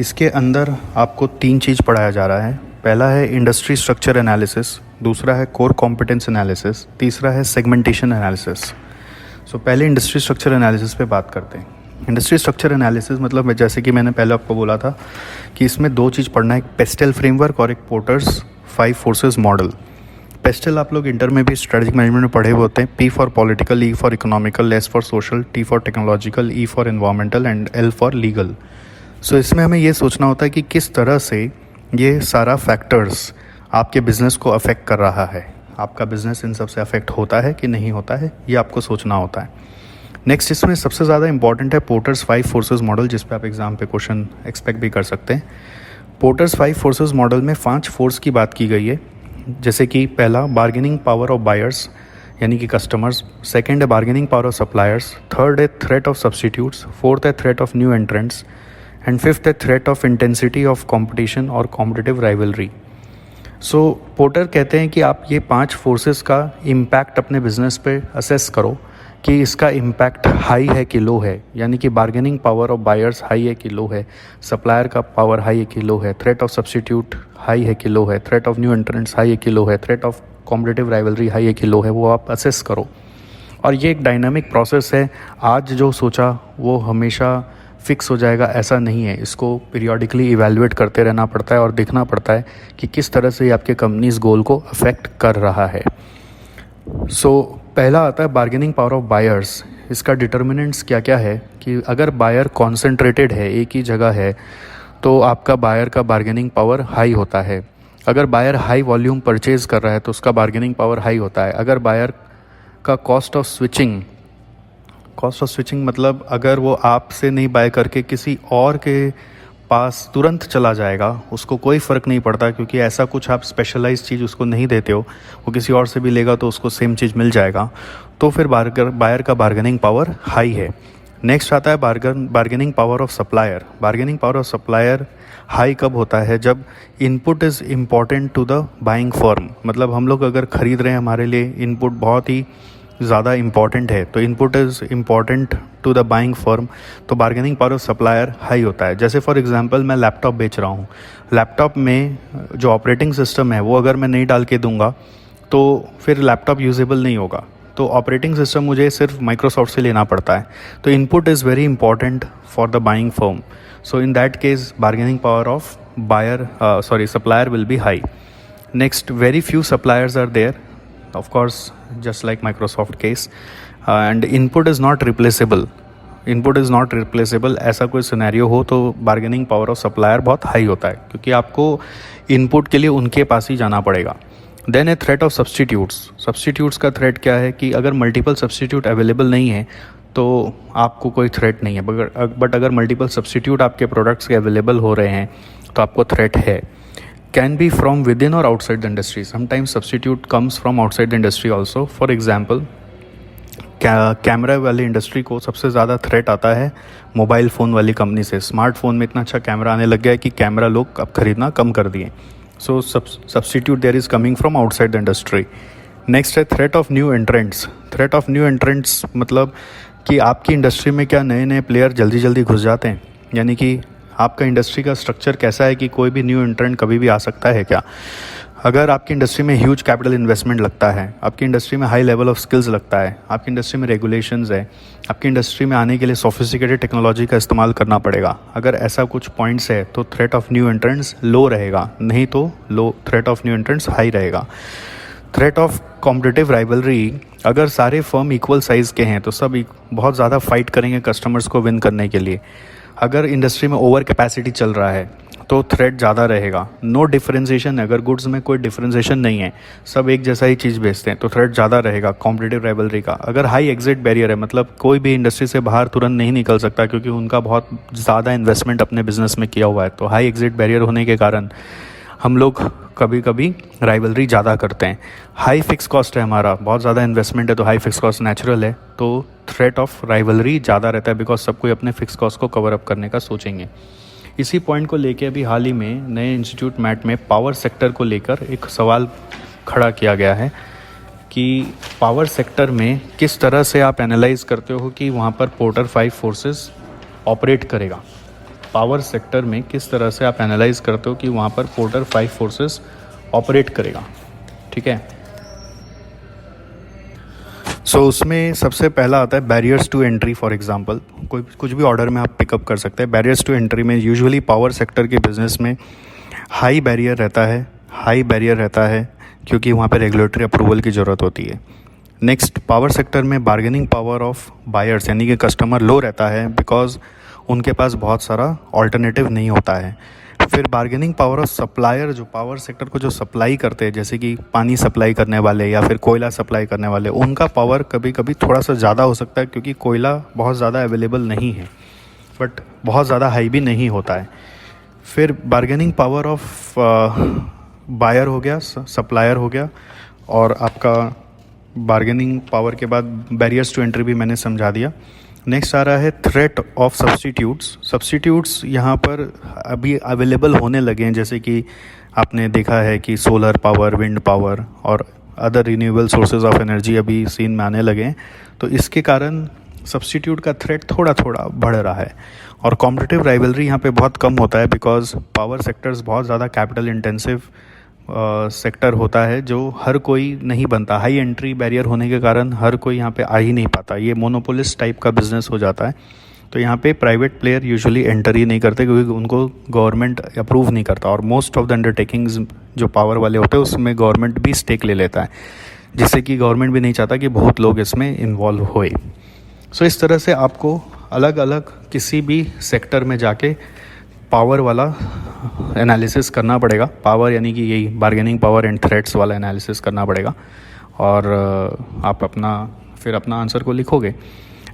इसके अंदर आपको 3 चीज़ पढ़ाया जा रहा है। पहला है इंडस्ट्री स्ट्रक्चर एनालिसिस, दूसरा है कोर कॉम्पिटेंस एनालिसिस, तीसरा है सेगमेंटेशन एनालिसिस। सो पहले इंडस्ट्री स्ट्रक्चर एनालिसिस पे बात करते हैं। इंडस्ट्री स्ट्रक्चर एनालिसिस मतलब जैसे कि मैंने पहले आपको बोला था कि इसमें 2 चीज़ पढ़ना है, एक पेस्टल फ्रेमवर्क और एक पोर्टर्स 5 फोर्सेस मॉडल। पेस्टल आप लोग इंटर में भी स्ट्रेटजिक मैनेजमेंट में पढ़े हुए होते हैं। P for political, E for economical, S for social, T for technological, E for environmental and L for legal. So इसमें हमें ये सोचना होता है कि किस तरह से ये सारा फैक्टर्स आपके बिज़नेस को अफेक्ट कर रहा है। आपका बिज़नेस इन सब से अफेक्ट होता है कि नहीं होता है, ये आपको सोचना होता है। नेक्स्ट इसमें सबसे ज़्यादा इंपॉर्टेंट है पोर्टर्स 5 फोर्सेस मॉडल, जिस पे आप एग्ज़ाम पे क्वेश्चन एक्सपेक्ट भी कर सकते हैं। पोर्टर्स 5 फोर्सेस मॉडल में 5 फोर्स की बात की गई है, जैसे कि पहला बार्गेनिंग पावर ऑफ बायर्स यानी कि कस्टमर्स, सेकंड है bargaining power of suppliers, third है थ्रेट ऑफ सब्स्टिट्यूट्स, फोर्थ है threat of new entrants and fifth है threat of intensity of competition और कॉम्पिटिटिव राइवलरी। सो पोर्टर कहते हैं कि आप ये 5 फोर्सेस का इम्पैक्ट अपने बिजनेस पे असेस करो कि इसका इम्पैक्ट हाई है कि लो है, यानी कि bargaining power of buyers high है कि लो है, सप्लायर का पावर हाई है कि लो है, थ्रेट ऑफ सब्स्टिट्यूट हाई है कि लो है, threat of new entrants high है कि लो है, threat of competitive rivalry high है कि लो है, वो आप असेस करो। और ये एक डायनामिक प्रोसेस है। आज जो सोचा वो हमेशा फिक्स हो जाएगा ऐसा नहीं है। इसको पीरियोडिकली इवैल्यूएट करते रहना पड़ता है और देखना पड़ता है कि किस तरह से ये आपके कंपनीज गोल को अफेक्ट कर रहा है। सो पहला आता है बार्गेनिंग पावर ऑफ बायर्स। इसका डिटर्मिनेंट्स क्या क्या है कि अगर बायर कॉन्सेंट्रेटेड है, एक ही जगह है, तो आपका बायर का बार्गेनिंग पावर हाई होता है। अगर बायर हाई वॉल्यूम परचेज कर रहा है तो उसका बार्गेनिंग पावर हाई होता है। अगर बायर का कॉस्ट ऑफ स्विचिंग मतलब अगर वो आपसे नहीं बाय करके किसी और के पास तुरंत चला जाएगा, उसको कोई फ़र्क नहीं पड़ता क्योंकि ऐसा कुछ आप स्पेशलाइज्ड चीज़ उसको नहीं देते हो, वो किसी और से भी लेगा तो उसको सेम चीज़ मिल जाएगा, तो फिर बायर का बार्गेनिंग पावर हाई है। नेक्स्ट आता है bargaining power of supplier. Bargaining power of supplier high कब होता है? जब input is important to the buying firm. मतलब हम लोग अगर ख़रीद रहे हैं, हमारे लिए इनपुट बहुत ही ज़्यादा इम्पॉर्टेंट है, तो input is important to the buying firm, तो bargaining power of supplier high होता है। जैसे फॉर एग्जांपल मैं लैपटॉप बेच रहा हूँ, लैपटॉप में जो ऑपरेटिंग सिस्टम है वो अगर मैं नहीं डाल के दूंगा तो फिर लैपटॉप यूजेबल नहीं होगा। तो ऑपरेटिंग सिस्टम मुझे सिर्फ माइक्रोसॉफ्ट से लेना पड़ता है। तो input is very important for the buying firm. So in that case bargaining power of supplier will be high. Next, very few suppliers are there, of course just like Microsoft case, and input is not replaceable. Input is not replaceable, ऐसा कोई scenario हो तो bargaining power of supplier बहुत high होता है, क्योंकि आपको input के लिए उनके पास ही जाना पड़ेगा। Then a threat of substitutes का थ्रेट क्या है कि अगर मल्टीपल सब्सटीट्यूट अवेलेबल नहीं है तो आपको कोई थ्रेट नहीं है, बट अगर मल्टीपल सब्सटीट्यूट आपके प्रोडक्ट्स के अवेलेबल हो रहे हैं तो आपको थ्रेट है। Can be from within और outside the industry, sometimes substitute comes from outside the industry also. For example, camera वाली इंडस्ट्री को सबसे ज़्यादा थ्रेट आता है मोबाइल फ़ोन वाली कंपनी से। स्मार्टफोन में इतना अच्छा कैमरा आने लग गया है कि कैमरा लोग अब खरीदना कम कर दिए। So substitute there is coming from outside the industry. Next है थ्रेट ऑफ न्यू एंट्रेंट्स मतलब कि आपकी इंडस्ट्री में क्या नए नए प्लेयर जल्दी जल्दी घुस जाते हैं, यानी कि आपका इंडस्ट्री का स्ट्रक्चर कैसा है कि कोई भी न्यू एंट्रेंट कभी भी आ सकता है क्या। अगर आपकी इंडस्ट्री में ह्यूज कैपिटल इन्वेस्टमेंट लगता है, आपकी इंडस्ट्री में हाई लेवल ऑफ स्किल्स लगता है, आपकी इंडस्ट्री में रेगुलेशंस है, आपकी इंडस्ट्री में आने के लिए सोफिस्टिकेटेड टेक्नोलॉजी का इस्तेमाल करना पड़ेगा, अगर ऐसा कुछ पॉइंट्स है तो थ्रेट ऑफ न्यू एंट्रेंट्स लो रहेगा, नहीं तो threat of new entrants high रहेगा। थ्रेट ऑफ कॉम्पिटिटिव राइवलरी, अगर सारे फर्म इक्वल साइज़ के हैं तो सब बहुत ज़्यादा फाइट करेंगे कस्टमर्स को विन करने के लिए। अगर इंडस्ट्री में ओवर कैपेसिटी चल रहा है तो थ्रेट ज़्यादा रहेगा। नो डिफरेंशिएशन, अगर गुड्स में कोई डिफरेंशिएशन नहीं है, सब एक जैसा ही चीज़ बेचते हैं तो थ्रेट ज़्यादा रहेगा कॉम्पिटिटिव राइवलरी का। अगर हाई एग्जिट बैरियर है, मतलब कोई भी इंडस्ट्री से बाहर तुरंत नहीं निकल सकता क्योंकि उनका बहुत ज़्यादा इन्वेस्टमेंट अपने बिजनेस में किया हुआ है, तो हाई एग्जिट बैरियर होने के कारण हम लोग कभी कभी राइवलरी ज़्यादा करते हैं। हाई फिक्स कॉस्ट है हमारा, बहुत ज़्यादा इन्वेस्टमेंट है तो हाई फिक्स कॉस्ट नेचुरल है, तो थ्रेट ऑफ राइवलरी ज़्यादा रहता है बिकॉज सब कोई अपने फिक्स कॉस्ट को कवर अप करने का सोचेंगे। इसी पॉइंट को लेके अभी हाल ही में नए इंस्टीट्यूट मैट में पावर सेक्टर को लेकर एक सवाल खड़ा किया गया है कि पावर सेक्टर में किस तरह से आप एनालाइज करते हो कि वहाँ पर पोर्टर 5 फोर्सेस ऑपरेट करेगा। पावर सेक्टर में किस तरह से आप एनालाइज करते हो कि वहाँ पर पोर्टर 5 फोर्सेस ऑपरेट करेगा, ठीक है। सो उसमें सबसे पहला आता है barriers to entry. For example, कोई कुछ भी ऑर्डर में आप पिकअप कर सकते हैं। बैरियर्स टू एंट्री में यूजुअली पावर सेक्टर के बिजनेस में हाई बैरियर रहता है क्योंकि वहाँ पे रेगुलेटरी अप्रूवल की ज़रूरत होती है। नेक्स्ट, पावर सेक्टर में बार्गेनिंग पावर ऑफ बायर्स यानी कि कस्टमर लो रहता है बिकॉज उनके पास बहुत सारा ऑल्टरनेटिव नहीं होता है। फिर बार्गेनिंग पावर ऑफ सप्लायर, जो पावर सेक्टर को जो सप्लाई करते हैं, जैसे कि पानी सप्लाई करने वाले या फिर कोयला सप्लाई करने वाले, उनका पावर कभी कभी थोड़ा सा ज़्यादा हो सकता है क्योंकि कोयला बहुत ज़्यादा अवेलेबल नहीं है, बट बहुत ज़्यादा हाई भी नहीं होता है। फिर बार्गेनिंग पावर ऑफ बायर हो गया, सप्लायर हो गया, और आपका बार्गेनिंग पावर के बाद बैरियर्स टू एंट्री भी मैंने समझा दिया। नेक्स्ट आ रहा है थ्रेट ऑफ सब्स्टिट्यूट्स यहाँ पर अभी अवेलेबल होने लगे हैं, जैसे कि आपने देखा है कि सोलर पावर, विंड पावर और other renewable sources of energy अभी सीन में आने लगे हैं, तो इसके कारण सब्स्टिट्यूट का थ्रेट थोड़ा थोड़ा बढ़ रहा है। और कॉम्पिटिटिव राइवलरी यहाँ पे बहुत कम होता है बिकॉज पावर सेक्टर्स बहुत ज़्यादा कैपिटल इंटेंसिव सेक्टर होता है जो हर कोई नहीं बनता। हाई एंट्री बैरियर होने के कारण हर कोई यहाँ पे आ ही नहीं पाता, ये मोनोपोलिस्ट टाइप का बिजनेस हो जाता है। तो यहाँ पे प्राइवेट प्लेयर यूजुअली एंटर ही नहीं करते क्योंकि उनको गवर्नमेंट अप्रूव नहीं करता, और मोस्ट ऑफ द अंडरटेकिंग्स जो पावर वाले होते हैं उसमें गवर्नमेंट भी स्टेक ले लेता है, जिससे कि गवर्नमेंट भी नहीं चाहता कि बहुत लोग इसमें इन्वॉल्व होए। सो इस तरह से आपको अलग अलग किसी भी सेक्टर में जाके पावर वाला एनालिसिस करना पड़ेगा। पावर यानी कि यही बार्गेनिंग पावर एंड थ्रेट्स वाला एनालिसिस करना पड़ेगा, और आप फिर अपना आंसर को लिखोगे।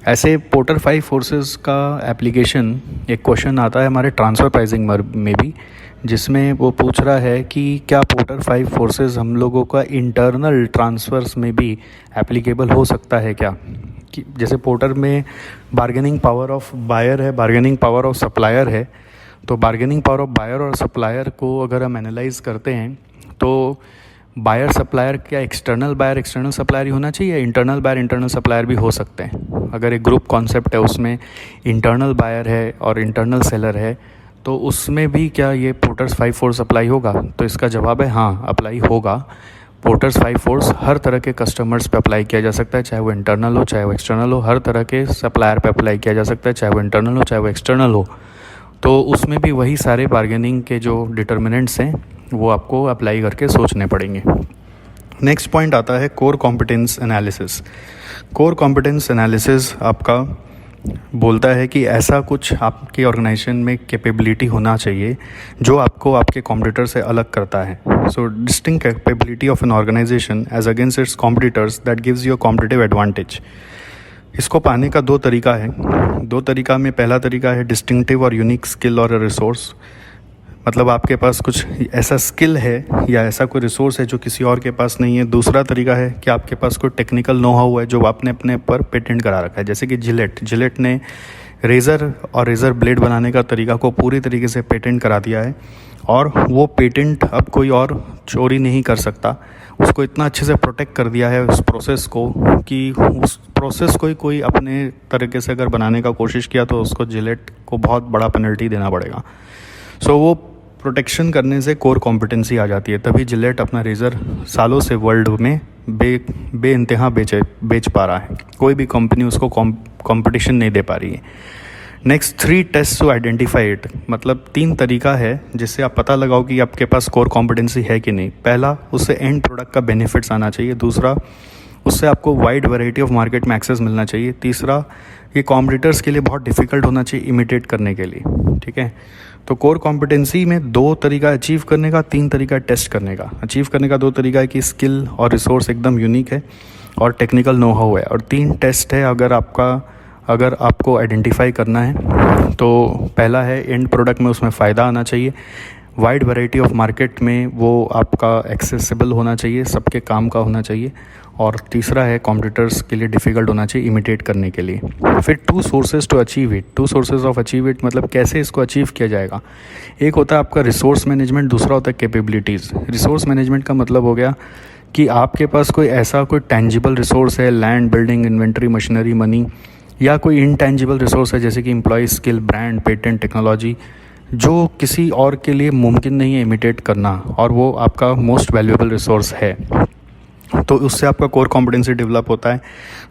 ऐसे पोर्टर 5 फोर्सेस का एप्लीकेशन, एक क्वेश्चन आता है हमारे ट्रांसफ़र प्राइसिंग में भी, जिसमें वो पूछ रहा है कि क्या पोर्टर 5 फोर्सेस हम लोगों का इंटरनल ट्रांसफ़र्स में भी एप्लीकेबल हो सकता है क्या। कि जैसे पोर्टर में बार्गेनिंग पावर ऑफ बायर है, बार्गेनिंग पावर ऑफ सप्लायर है, तो बार्गेनिंग पावर ऑफ बायर और सप्लायर को अगर हम एनालाइज करते हैं तो बायर सप्लायर, क्या एक्सटर्नल बायर एक्सटर्नल सप्लायर ही होना चाहिए, इंटरनल बायर इंटरनल सप्लायर भी हो सकते हैं। अगर एक ग्रुप कॉन्सेप्ट है उसमें इंटरनल बायर है और इंटरनल सेलर है, तो उसमें भी क्या ये पोर्टर्स 5 फोर्स अप्लाई होगा। तो इसका जवाब है हाँ, अप्लाई होगा। पोर्टर्स 5 फोर्स हर तरह के कस्टमर्स पे अप्लाई किया जा सकता है, चाहे वो इंटरनल हो चाहे वो एक्सटर्नल हो, हर तरह के सप्लायर पे अप्लाई किया जा सकता है, चाहे वो इंटरनल हो चाहे वो एक्सटर्नल हो। तो उसमें भी वही सारे बार्गेनिंग के जो डिटर्मिनेंट्स हैं वो आपको अप्लाई करके सोचने पड़ेंगे। नेक्स्ट पॉइंट आता है core competence analysis. Core competence analysis आपका बोलता है कि ऐसा कुछ आपके ऑर्गेनाइजेशन में कैपेबिलिटी होना चाहिए जो आपको आपके कॉम्पिटिटर से अलग करता है. So distinct capability of an organization as against its competitors that gives you a competitive advantage. इसको पाने का दो तरीका है. दो तरीका में पहला तरीका है डिस्टिंक्टिव और यूनिक स्किल और रिसोर्स. मतलब आपके पास कुछ ऐसा स्किल है या ऐसा कोई रिसोर्स है जो किसी और के पास नहीं है. दूसरा तरीका है कि आपके पास कोई टेक्निकल नो हाउ है जो आपने अपने पर पेटेंट करा रखा है. जैसे कि जिलेट ने रेज़र और रेज़र ब्लेड बनाने का तरीका को पूरी तरीके से पेटेंट करा दिया है और वो पेटेंट अब कोई और चोरी नहीं कर सकता. उसको इतना अच्छे से प्रोटेक्ट कर दिया है उस प्रोसेस को कि उस प्रोसेस को ही कोई अपने तरीके से अगर बनाने का कोशिश किया तो उसको जिलेट को बहुत बड़ा पेनल्टी देना पड़ेगा. सो वो प्रोटेक्शन करने से कोर कॉम्पिटेंसी आ जाती है. तभी जिलेट अपना रेज़र सालों से वर्ल्ड में बेइंतहा बेच पा रहा है. कोई भी कंपनी उसको कंपटीशन नहीं दे पा रही है. Next 3 test to identify it. मतलब 3 तरीका है जिससे आप पता लगाओ कि आपके पास कोर कॉम्पिटेंसी है कि नहीं. पहला, उससे एंड प्रोडक्ट का बेनिफिट्स आना चाहिए. दूसरा, उससे आपको वाइड वैरायटी ऑफ मार्केट में एक्सेस मिलना चाहिए. तीसरा, ये कॉम्पिटिटर्स के लिए बहुत डिफ़िकल्ट होना चाहिए इमिटेट करने के लिए. ठीक है. तो कोर कॉम्पिटेंसी में 2 तरीका अचीव करने का, 3 तरीका टेस्ट करने का. अचीव करने का 2 तरीका है कि स्किल और रिसोर्स एकदम यूनिक है और टेक्निकल नो हाउ है. और 3 टेस्ट है अगर आपको आइडेंटिफाई करना है. तो पहला है एंड प्रोडक्ट में उसमें फ़ायदा आना चाहिए. वाइड वैरायटी ऑफ मार्केट में वो आपका एक्सेसिबल होना चाहिए, सबके काम का होना चाहिए. और तीसरा है कॉम्पिटिटर्स के लिए डिफ़िकल्ट होना चाहिए इमिटेट करने के लिए. फिर 2 sources to achieve it. 2 sources of achieve it मतलब कैसे इसको अचीव किया जाएगा. एक होता है आपका रिसोर्स मैनेजमेंट, दूसरा होता है कैपेबिलिटीज़. रिसोर्स मैनेजमेंट का मतलब हो गया कि आपके पास कोई टेंजिबल रिसोर्स है, land, building, inventory, machinery, money, या कोई इनटेंजिबल रिसोर्स है जैसे कि employ, skill, brand, patent, technology, जो किसी और के लिए मुमकिन नहीं है इमिटेट करना और वो आपका मोस्ट वैल्यूएबल रिसोर्स है. तो उससे आपका कोर कॉम्पिटेंसी डेवलप होता है.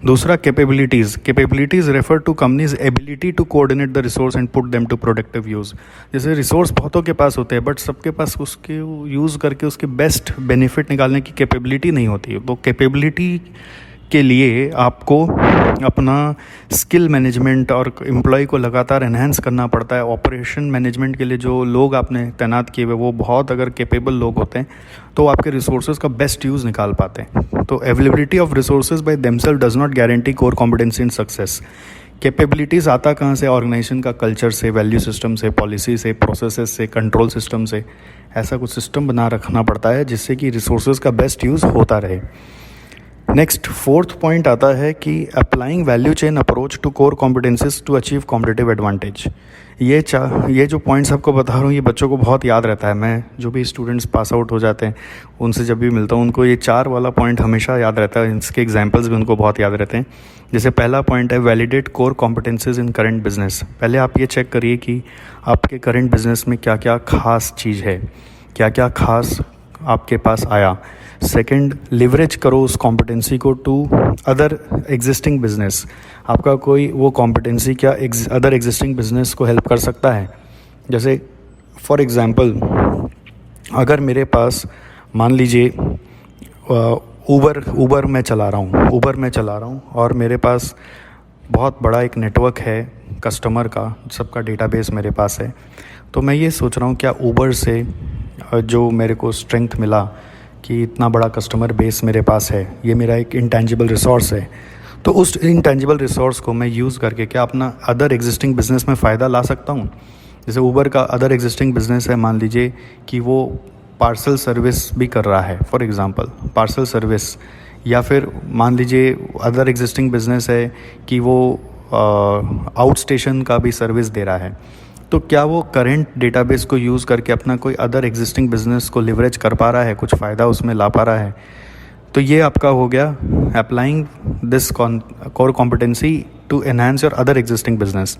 दूसरा capabilities refer to company's ability to coordinate the resource and put them to productive use. जैसे रिसोर्स बहुतों के पास होते हैं बट सबके पास उसके यूज़ करके उसके बेस्ट बेनिफिट निकालने की कैपेबिलिटी नहीं होती. तो कैपेबिलिटी के लिए आपको अपना स्किल मैनेजमेंट और एम्प्लॉय को लगातार एनहांस करना पड़ता है. ऑपरेशन मैनेजमेंट के लिए जो लोग आपने तैनात किए हुए वो बहुत अगर कैपेबल लोग होते हैं तो आपके रिसोर्सेज का बेस्ट यूज़ निकाल पाते हैं. तो availability of resources by themselves does not guarantee core competency in success. Capabilities आता कहाँ से? ऑर्गेनाइजेशन का कल्चर से, वैल्यू सिस्टम से, पॉलिसी से, प्रोसेसेस से, कंट्रोल सिस्टम से. ऐसा कुछ सिस्टम बना रखना पड़ता है जिससे कि रिसोर्सेज का बेस्ट यूज़ होता रहे. नेक्स्ट 4th पॉइंट आता है कि applying value chain approach to core competencies to achieve competitive advantage. ये जो पॉइंट्स आपको बता रहा हूँ ये बच्चों को बहुत याद रहता है. मैं जो भी स्टूडेंट्स पास आउट हो जाते हैं उनसे जब भी मिलता हूँ उनको ये 4 वाला पॉइंट हमेशा याद रहता है. इसके एग्जांपल्स भी उनको बहुत याद रहते हैं. जैसे पहला पॉइंट है वैलिडेट कोर कॉम्पिटेंसीज इन करंट बिजनेस. पहले आप ये चेक करिए कि आपके करंट बिजनेस में क्या क्या खास चीज़ है, क्या क्या खास आपके पास आया. सेकंड, लिवरेज करो उस कॉम्पिटेंसी को टू अदर एग्जिस्टिंग बिजनेस. आपका कोई वो कॉम्पिटेंसी क्या अदर एग्जिस्टिंग बिजनेस को हेल्प कर सकता है. जैसे फॉर एग्जांपल अगर मेरे पास मान लीजिए ऊबर मैं चला रहा हूँ और मेरे पास बहुत बड़ा एक नेटवर्क है कस्टमर का, सबका डेटाबेस मेरे पास है. तो मैं ये सोच रहा हूँ क्या ऊबर से जो मेरे को स्ट्रेंथ मिला कि इतना बड़ा कस्टमर बेस मेरे पास है, ये मेरा एक इंटेंजिबल रिसोर्स है. तो उस इंटेंजिबल रिसोर्स को मैं यूज़ करके क्या अपना अदर एग्जिस्टिंग बिजनेस में फ़ायदा ला सकता हूँ. जैसे ऊबर का अदर एग्जिस्टिंग बिजनेस है, मान लीजिए कि वो पार्सल सर्विस भी कर रहा है, फॉर एग्ज़ाम्पल पार्सल सर्विस. या फिर मान लीजिए अदर एग्जिस्टिंग बिजनेस है कि वो आउट स्टेशन का भी सर्विस दे रहा है. तो क्या वो करेंट डेटाबेस को यूज़ करके अपना कोई अदर एग्जिस्टिंग बिजनेस को लिवरेज कर पा रहा है, कुछ फ़ायदा उसमें ला पा रहा है. तो ये आपका हो गया applying this core competency to enhance your other existing business.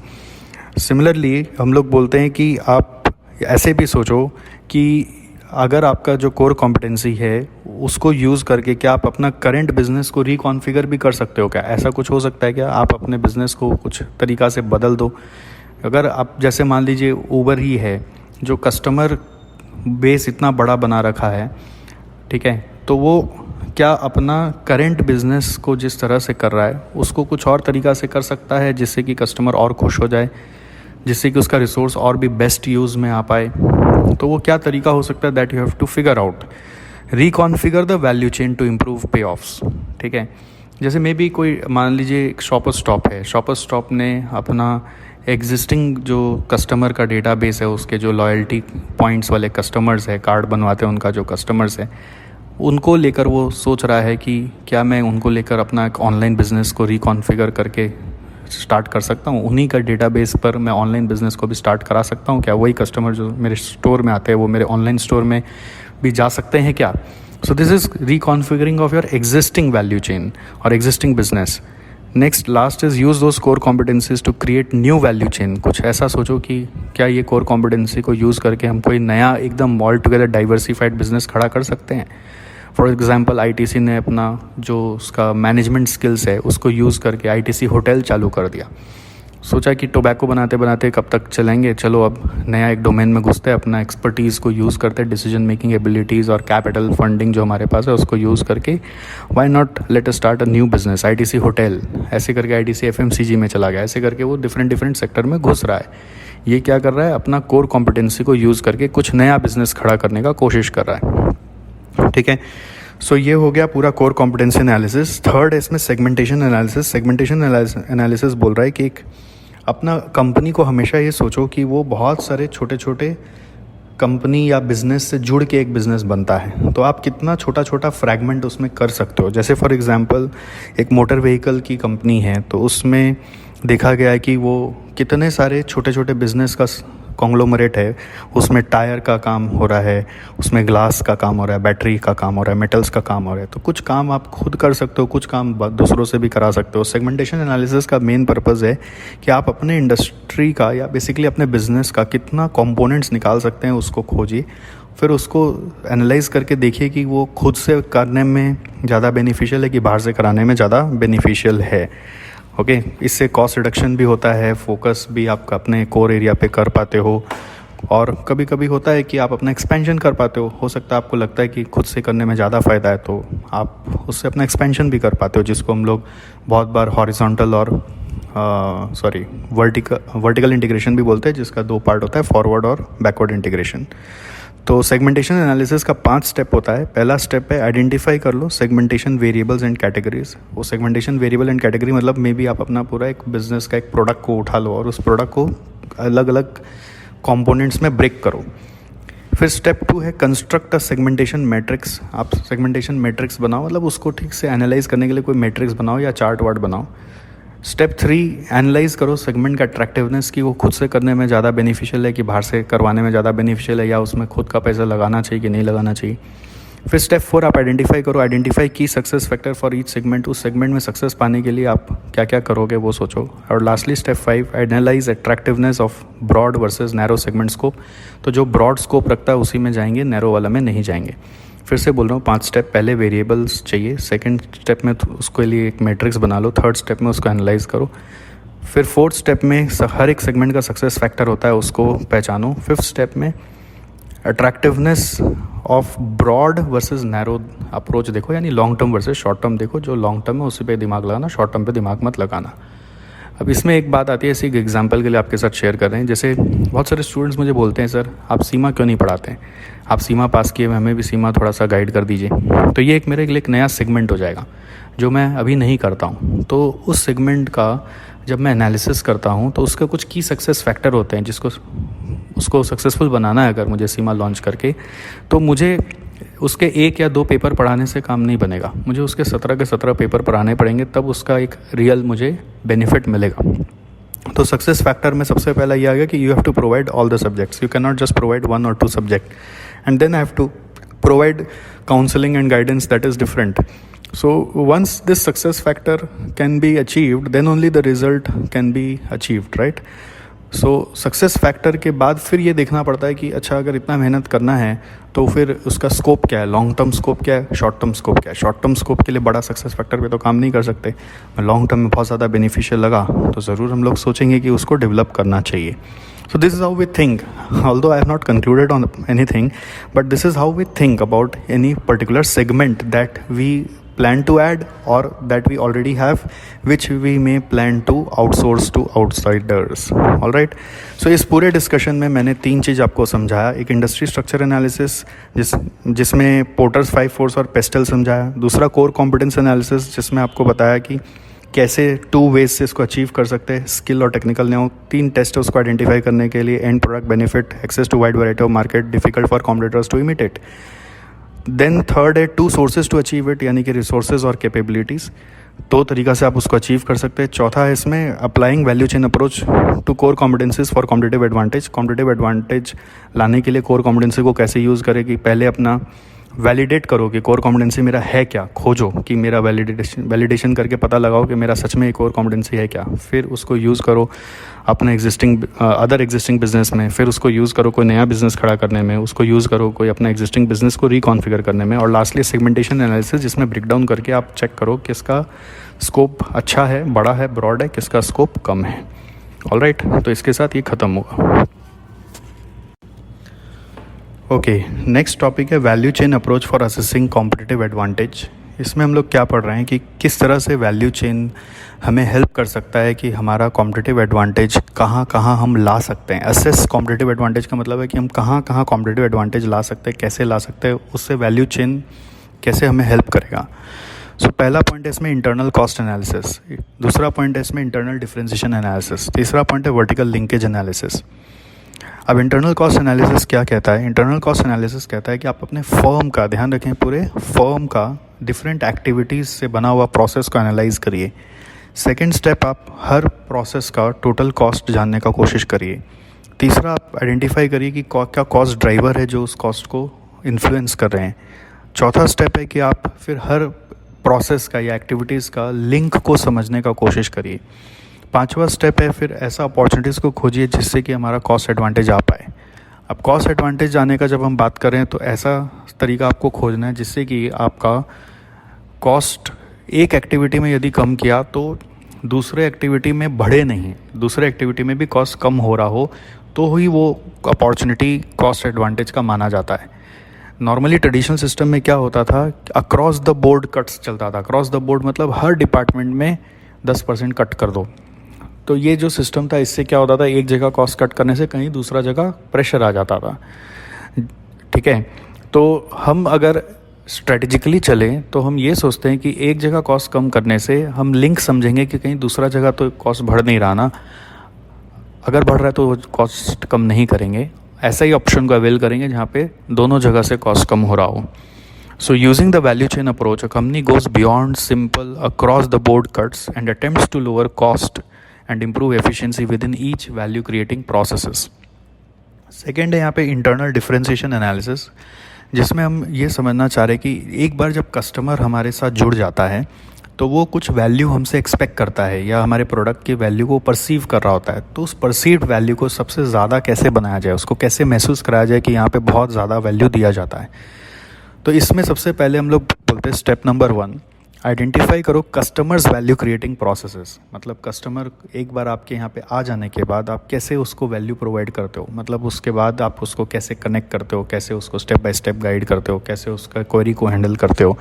Similarly हम लोग बोलते हैं कि आप ऐसे भी सोचो कि अगर आपका जो कोर कॉम्पिटेंसी है उसको यूज़ करके क्या आप अपना करंट बिज़नेस को रिकॉन्फ़िगर भी कर सकते हो. क्या ऐसा कुछ हो सकता है क्या? आप अपने बिज़नेस को कुछ तरीक़ा से बदल दो. अगर आप जैसे मान लीजिए ऊबर ही है जो कस्टमर बेस इतना बड़ा बना रखा है, ठीक है, तो वो क्या अपना करेंट बिजनेस को जिस तरह से कर रहा है उसको कुछ और तरीक़ा से कर सकता है जिससे कि कस्टमर और खुश हो जाए, जिससे कि उसका रिसोर्स और भी बेस्ट यूज़ में आ पाए। तो वो क्या तरीका हो सकता है, that you have to figure out. Reconfigure the value chain to improve payoffs. ठीक है, जैसे मे बी कोई मान लीजिए एक शॉपर स्टॉप है, शॉपर स्टॉप ने अपना एग्जिस्टिंग जो कस्टमर का डेटाबेस है, उसके जो लॉयल्टी पॉइंट्स वाले कस्टमर्स है, कार्ड बनवाते हैं उनका जो कस्टमर्स है, उनको लेकर वो सोच रहा है कि क्या मैं उनको लेकर अपना एक ऑनलाइन बिज़नेस को रिकॉन्फिगर करके स्टार्ट कर सकता हूँ, उन्हीं का डेटाबेस पर मैं ऑनलाइन बिज़नेस को भी स्टार्ट करा सकता हूँ क्या, वही कस्टमर जो मेरे स्टोर में आते हैं वो मेरे ऑनलाइन स्टोर में भी जा सकते हैं क्या। So this is reconfiguring of your existing value chain और existing business. Next last is use those core competencies to create new value chain. कुछ ऐसा सोचो कि क्या ये कोर कॉम्पिटेंसी को यूज़ करके हम कोई नया एकदम ऑल टुगेदर डाइवर्सिफाइड बिजनेस खड़ा कर सकते हैं। फॉर एग्जांपल आईटीसी ने अपना जो उसका मैनेजमेंट स्किल्स है उसको यूज़ करके आईटीसी होटल चालू कर दिया। सोचा कि टोबैको बनाते बनाते कब तक चलेंगे, चलो अब नया एक डोमेन में घुसते हैं, अपना एक्सपर्टीज़ को यूज़ करते हैं, डिसीजन मेकिंग एबिलिटीज़ और कैपिटल फंडिंग जो हमारे पास है उसको यूज़ करके why not let us start a new business ITC hotel. ऐसे करके आईटीसी एफएमसीजी में चला गया, ऐसे करके वो डिफरेंट सेक्टर में घुस रहा है। ये क्या कर रहा है, अपना कोर कॉम्पिटेंसी को यूज़ करके कुछ नया बिजनेस खड़ा करने का कोशिश कर रहा है। ठीक है, सो ये हो गया पूरा कोर कॉम्पिटेंसी एनालिसिस। थर्ड है इसमें सेगमेंटेशन एनालिसिस। सेगमेंटेशन एनालिसिस बोल रहा है कि एक अपना कंपनी को हमेशा ये सोचो कि वो बहुत सारे छोटे छोटे कंपनी या बिज़नेस से जुड़ के एक बिज़नेस बनता है, तो आप कितना छोटा छोटा फ्रैगमेंट उसमें कर सकते हो। जैसे फॉर एग्जांपल एक मोटर व्हीकल की कंपनी है, तो उसमें देखा गया है कि वो कितने सारे छोटे छोटे बिज़नेस का कॉन्ग्लोमरेट है। उसमें टायर का काम हो रहा है, उसमें ग्लास का काम हो रहा है, बैटरी का काम हो रहा है, मेटल्स का काम हो रहा है। तो कुछ काम आप खुद कर सकते हो, कुछ काम दूसरों से भी करा सकते हो। सेगमेंटेशन एनालिसिस का मेन पर्पज़ है कि आप अपने इंडस्ट्री का या बेसिकली अपने बिजनेस का कितना कंपोनेंट्स निकाल सकते हैं उसको खोजिए, फिर उसको एनालाइज करके देखिए कि वो खुद से करने में ज़्यादा बेनिफिशियल है कि बाहर से कराने में ज़्यादा बेनिफिशियल है। ओके, इससे कॉस्ट रिडक्शन भी होता है, फोकस भी आपका अपने कोर एरिया पे कर पाते हो, और कभी कभी होता है कि आप अपना एक्सपेंशन कर पाते हो सकता है आपको लगता है कि खुद से करने में ज़्यादा फ़ायदा है, तो आप उससे अपना एक्सपेंशन भी कर पाते हो, जिसको हम लोग बहुत बार हॉरिजॉन्टल और वर्टिकल इंटीग्रेशन भी बोलते हैं, जिसका दो पार्ट होता है, फॉरवर्ड और बैकवर्ड इंटीग्रेशन। तो सेगमेंटेशन एनालिसिस का 5 स्टेप होता है। पहला स्टेप है आइडेंटिफाई कर लो सेगमेंटेशन वेरिएबल्स एंड कैटेगरीज। वो सेगमेंटेशन वेरिएबल एंड कैटेगरी मतलब मे बी आप अपना पूरा एक बिजनेस का एक प्रोडक्ट को उठा लो और उस प्रोडक्ट को अलग अलग कंपोनेंट्स में ब्रेक करो। फिर स्टेप 2 है कंस्ट्रक्ट अ सेगमेंटेशन मैट्रिक्स। आप सेगमेंटेशन मैट्रिक्स बनाओ, मतलब उसको ठीक से एनालाइज करने के लिए कोई मैट्रिक्स बनाओ या चार्ट वार्ट बनाओ। स्टेप 3 एनालाइज करो सेगमेंट का अट्रैक्टिवनेस, कि वो खुद से करने में ज़्यादा बेनिफिशियल है कि बाहर से करवाने में ज़्यादा बेनिफिशियल है, या उसमें खुद का पैसा लगाना चाहिए कि नहीं लगाना चाहिए। फिर स्टेप 4 आप आइडेंटिफाई करो, आइडेंटिफाई की success factor for each segment. उस सेगमेंट में सक्सेस पाने के लिए आप क्या क्या करोगे वो सोचो। और lastly step 5 analyse attractiveness of broad versus narrow segment scope. तो जो ब्रॉड स्कोप रखता है उसी में जाएंगे, नैरो वाला में नहीं जाएंगे। फिर से बोल रहा हूँ 5 स्टेप। पहले वेरिएबल्स चाहिए, सेकंड स्टेप में उसके लिए एक मैट्रिक्स बना लो, थर्ड स्टेप में उसको एनालाइज करो, फिर फोर्थ स्टेप में हर एक सेगमेंट का सक्सेस फैक्टर होता है उसको पहचानो, फिफ्थ स्टेप में attractiveness of broad versus narrow approach देखो, यानी long term versus short term देखो। जो लॉन्ग टर्म है उसी पे दिमाग लगाना, शॉर्ट टर्म पे दिमाग मत लगाना। अब इसमें एक बात आती है, ऐसी एग्जांपल के लिए आपके साथ शेयर कर रहे हैं। जैसे बहुत सारे स्टूडेंट्स मुझे बोलते हैं सर आप सीमा क्यों नहीं पढ़ाते हैं, आप सीमा पास किए, हमें भी सीमा थोड़ा सा गाइड कर दीजिए। तो ये एक मेरे लिए एक नया सेगमेंट हो जाएगा जो मैं अभी नहीं करता हूँ। तो उस सेगमेंट का जब मैं एनालिसिस करता हूँ तो उसके कुछ की सक्सेस फैक्टर होते हैं जिसको उसको सक्सेसफुल बनाना है अगर मुझे सीमा लॉन्च करके, तो मुझे उसके 1 या 2 पेपर पढ़ाने से काम नहीं बनेगा, मुझे उसके 17 के 17 पेपर पढ़ाने पड़ेंगे, तब उसका एक रियल मुझे बेनिफिट मिलेगा। तो सक्सेस फैक्टर में सबसे पहला ये आ गया कि you have to provide all the subjects, you can not just provide 1 or 2 subject, and then I have to provide counselling and guidance that is different. So once this success factor can be achieved, then only the result can be achieved, right? So success factor के बाद फिर ये देखना पड़ता है कि अच्छा अगर इतना मेहनत करना है तो फिर उसका स्कोप क्या है, लॉन्ग टर्म स्कोप क्या है, शॉर्ट टर्म स्कोप क्या है. शॉर्ट टर्म स्कोप के लिए बड़ा सक्सेस फैक्टर पे तो काम नहीं कर सकते, लॉन्ग टर्म में बहुत ज़्यादा बेनिफिशियल लगा तो ज़रूर हम लोग सोचेंगे कि उसको डेवलप करना चाहिए. So this is how we think, although I have not concluded on anything, but this is how we think about any particular segment that we plan to add or that we already have, which we may plan to outsource to outsiders. All right. So इस पूरे discussion में मैंने 3 चीज़ आपको समझाया. एक industry structure analysis जिसमें porters 5 force और pastel समझाया. दूसरा कोर कॉम्पिटेंस एनालिसिस जिसमें आपको बताया कि कैसे 2 वेज से इसको अचीव कर सकते हैं, स्किल और टेक्निकल ने. 3 टेस्ट है उसको आइडेंटिफाई करने के लिए: end product, benefit, access to wide variety of market, difficult for competitors to imitate. Then third है 2 सोर्सेज टू अचीव इट, यानी कि रिसोर्सेज और कैपेबिलिटीज़. 2 तरीका से आप उसको अचीव कर सकते हैं. चौथा है इसमें applying value chain approach to core competencies for competitive advantage. Competitive advantage लाने के लिए कोर कॉम्पिटेंसी को कैसे यूज़ करें कि पहले अपना वैलिडेट करो कि कोर कॉम्पिटेंसी मेरा है क्या, खोजो कि मेरा वैलिडेशन करके पता लगाओ कि मेरा सच में कोर कॉम्पिटेंसी है क्या. फिर उसको यूज़ करो अपने अदर एग्जिस्टिंग बिजनेस में. फिर उसको यूज़ करो कोई नया बिजनेस खड़ा करने में. उसको यूज़ करो कोई अपना एग्जिस्टिंग बिजनेस को रिकॉन्फिगर करने में. और लास्टली सेगमेंटेशन एनालिसिस, जिसमें ब्रेकडाउन करके आप चेक करो किसका स्कोप अच्छा है, बड़ा है, ब्रॉड है, किसका स्कोप कम है. ऑलराइट, तो इसके साथ ये ख़त्म होगा. ओके, नेक्स्ट टॉपिक है value chain approach for assessing competitive advantage. इसमें हम लोग क्या पढ़ रहे हैं कि किस तरह से वैल्यू चेन हमें हेल्प कर सकता है कि हमारा कॉम्पिटिटिव एडवांटेज कहाँ कहाँ हम ला सकते हैं. असेस कॉम्पिटिटिव एडवांटेज का मतलब है कि हम कहाँ कहाँ कॉम्पिटिटिव एडवांटेज ला सकते हैं, कैसे ला सकते हैं, उससे वैल्यू चेन कैसे हमें हेल्प करेगा. सो पहला पॉइंट है इसमें इंटरनल कॉस्ट एनालिसिस. दूसरा पॉइंट है इसमें इंटरनल डिफरेंशिएशन एनालिसिस. तीसरा पॉइंट है वर्टिकल लिंकेज एनालिसिस. अब इंटरनल कॉस्ट एनालिसिस क्या कहता है? इंटरनल कॉस्ट एनालिसिस कहता है कि आप अपने फर्म का, ध्यान रखें, पूरे फर्म का डिफरेंट एक्टिविटीज़ से बना हुआ प्रोसेस को एनालाइज करिए. सेकंड स्टेप, आप हर प्रोसेस का टोटल कॉस्ट जानने का कोशिश करिए. तीसरा, आप आइडेंटिफाई करिए कि क्या कॉस्ट ड्राइवर है जो उस कॉस्ट को इन्फ्लुएंस कर रहे हैं. चौथा स्टेप है कि आप फिर हर प्रोसेस का या एक्टिविटीज़ का लिंक को समझने का कोशिश करिए. पांचवा स्टेप है फिर ऐसा अपॉर्चुनिटीज़ को खोजिए जिससे कि हमारा कॉस्ट एडवांटेज आ पाए. अब कॉस्ट एडवांटेज जाने का जब हम बात करें तो ऐसा तरीका आपको खोजना है जिससे कि आपका कॉस्ट एक एक्टिविटी में यदि कम किया तो दूसरे एक्टिविटी में बढ़े नहीं, दूसरे एक्टिविटी में भी कॉस्ट कम हो रहा हो तो ही वो अपॉर्चुनिटी कॉस्ट एडवांटेज का माना जाता है. नॉर्मली ट्रेडिशनल सिस्टम में क्या होता था, अक्रॉस द बोर्ड कट्स चलता था. अक्रॉस द बोर्ड मतलब हर डिपार्टमेंट में 10% कट कर दो. तो ये जो सिस्टम था इससे क्या होता था, एक जगह कॉस्ट कट करने से कहीं दूसरा जगह प्रेशर आ जाता था. ठीक है, तो हम अगर स्ट्रेटेजिकली चलें तो हम ये सोचते हैं कि एक जगह कॉस्ट कम करने से हम लिंक समझेंगे कि कहीं दूसरा जगह तो कॉस्ट बढ़ नहीं रहा ना, अगर बढ़ रहा है तो कॉस्ट कम नहीं करेंगे. ऐसा ही ऑप्शन को अवेल करेंगे जहाँ पे दोनों जगह से कॉस्ट कम हो रहा हो. So using the value chain approach, a company goes beyond simple across the board cuts and attempts to lower cost and improve efficiency within each value creating processes. Second है यहाँ पे इंटरनल डिफरेंशिएशन एनालिसिस, जिसमें हम ये समझना चाह रहे हैं कि एक बार जब कस्टमर हमारे साथ जुड़ जाता है तो वो कुछ वैल्यू हमसे एक्सपेक्ट करता है या हमारे प्रोडक्ट की वैल्यू को परसीव कर रहा होता है. तो उस परसीव्ड वैल्यू को सबसे ज़्यादा कैसे बनाया जाए, उसको कैसे महसूस कराया जाए कि यहाँ पे बहुत ज़्यादा वैल्यू दिया जाता है. तो इसमें सबसे पहले हम लोग बोलते हैं स्टेप नंबर 1, आइडेंटिफाई करो कस्टमर्स वैल्यू क्रिएटिंग प्रोसेसेस. मतलब कस्टमर एक बार आपके यहाँ पे आ जाने के बाद आप कैसे उसको वैल्यू प्रोवाइड करते हो, मतलब उसके बाद आप उसको कैसे कनेक्ट करते हो, कैसे उसको स्टेप बाय स्टेप गाइड करते हो, कैसे उसका क्वेरी को हैंडल करते हो.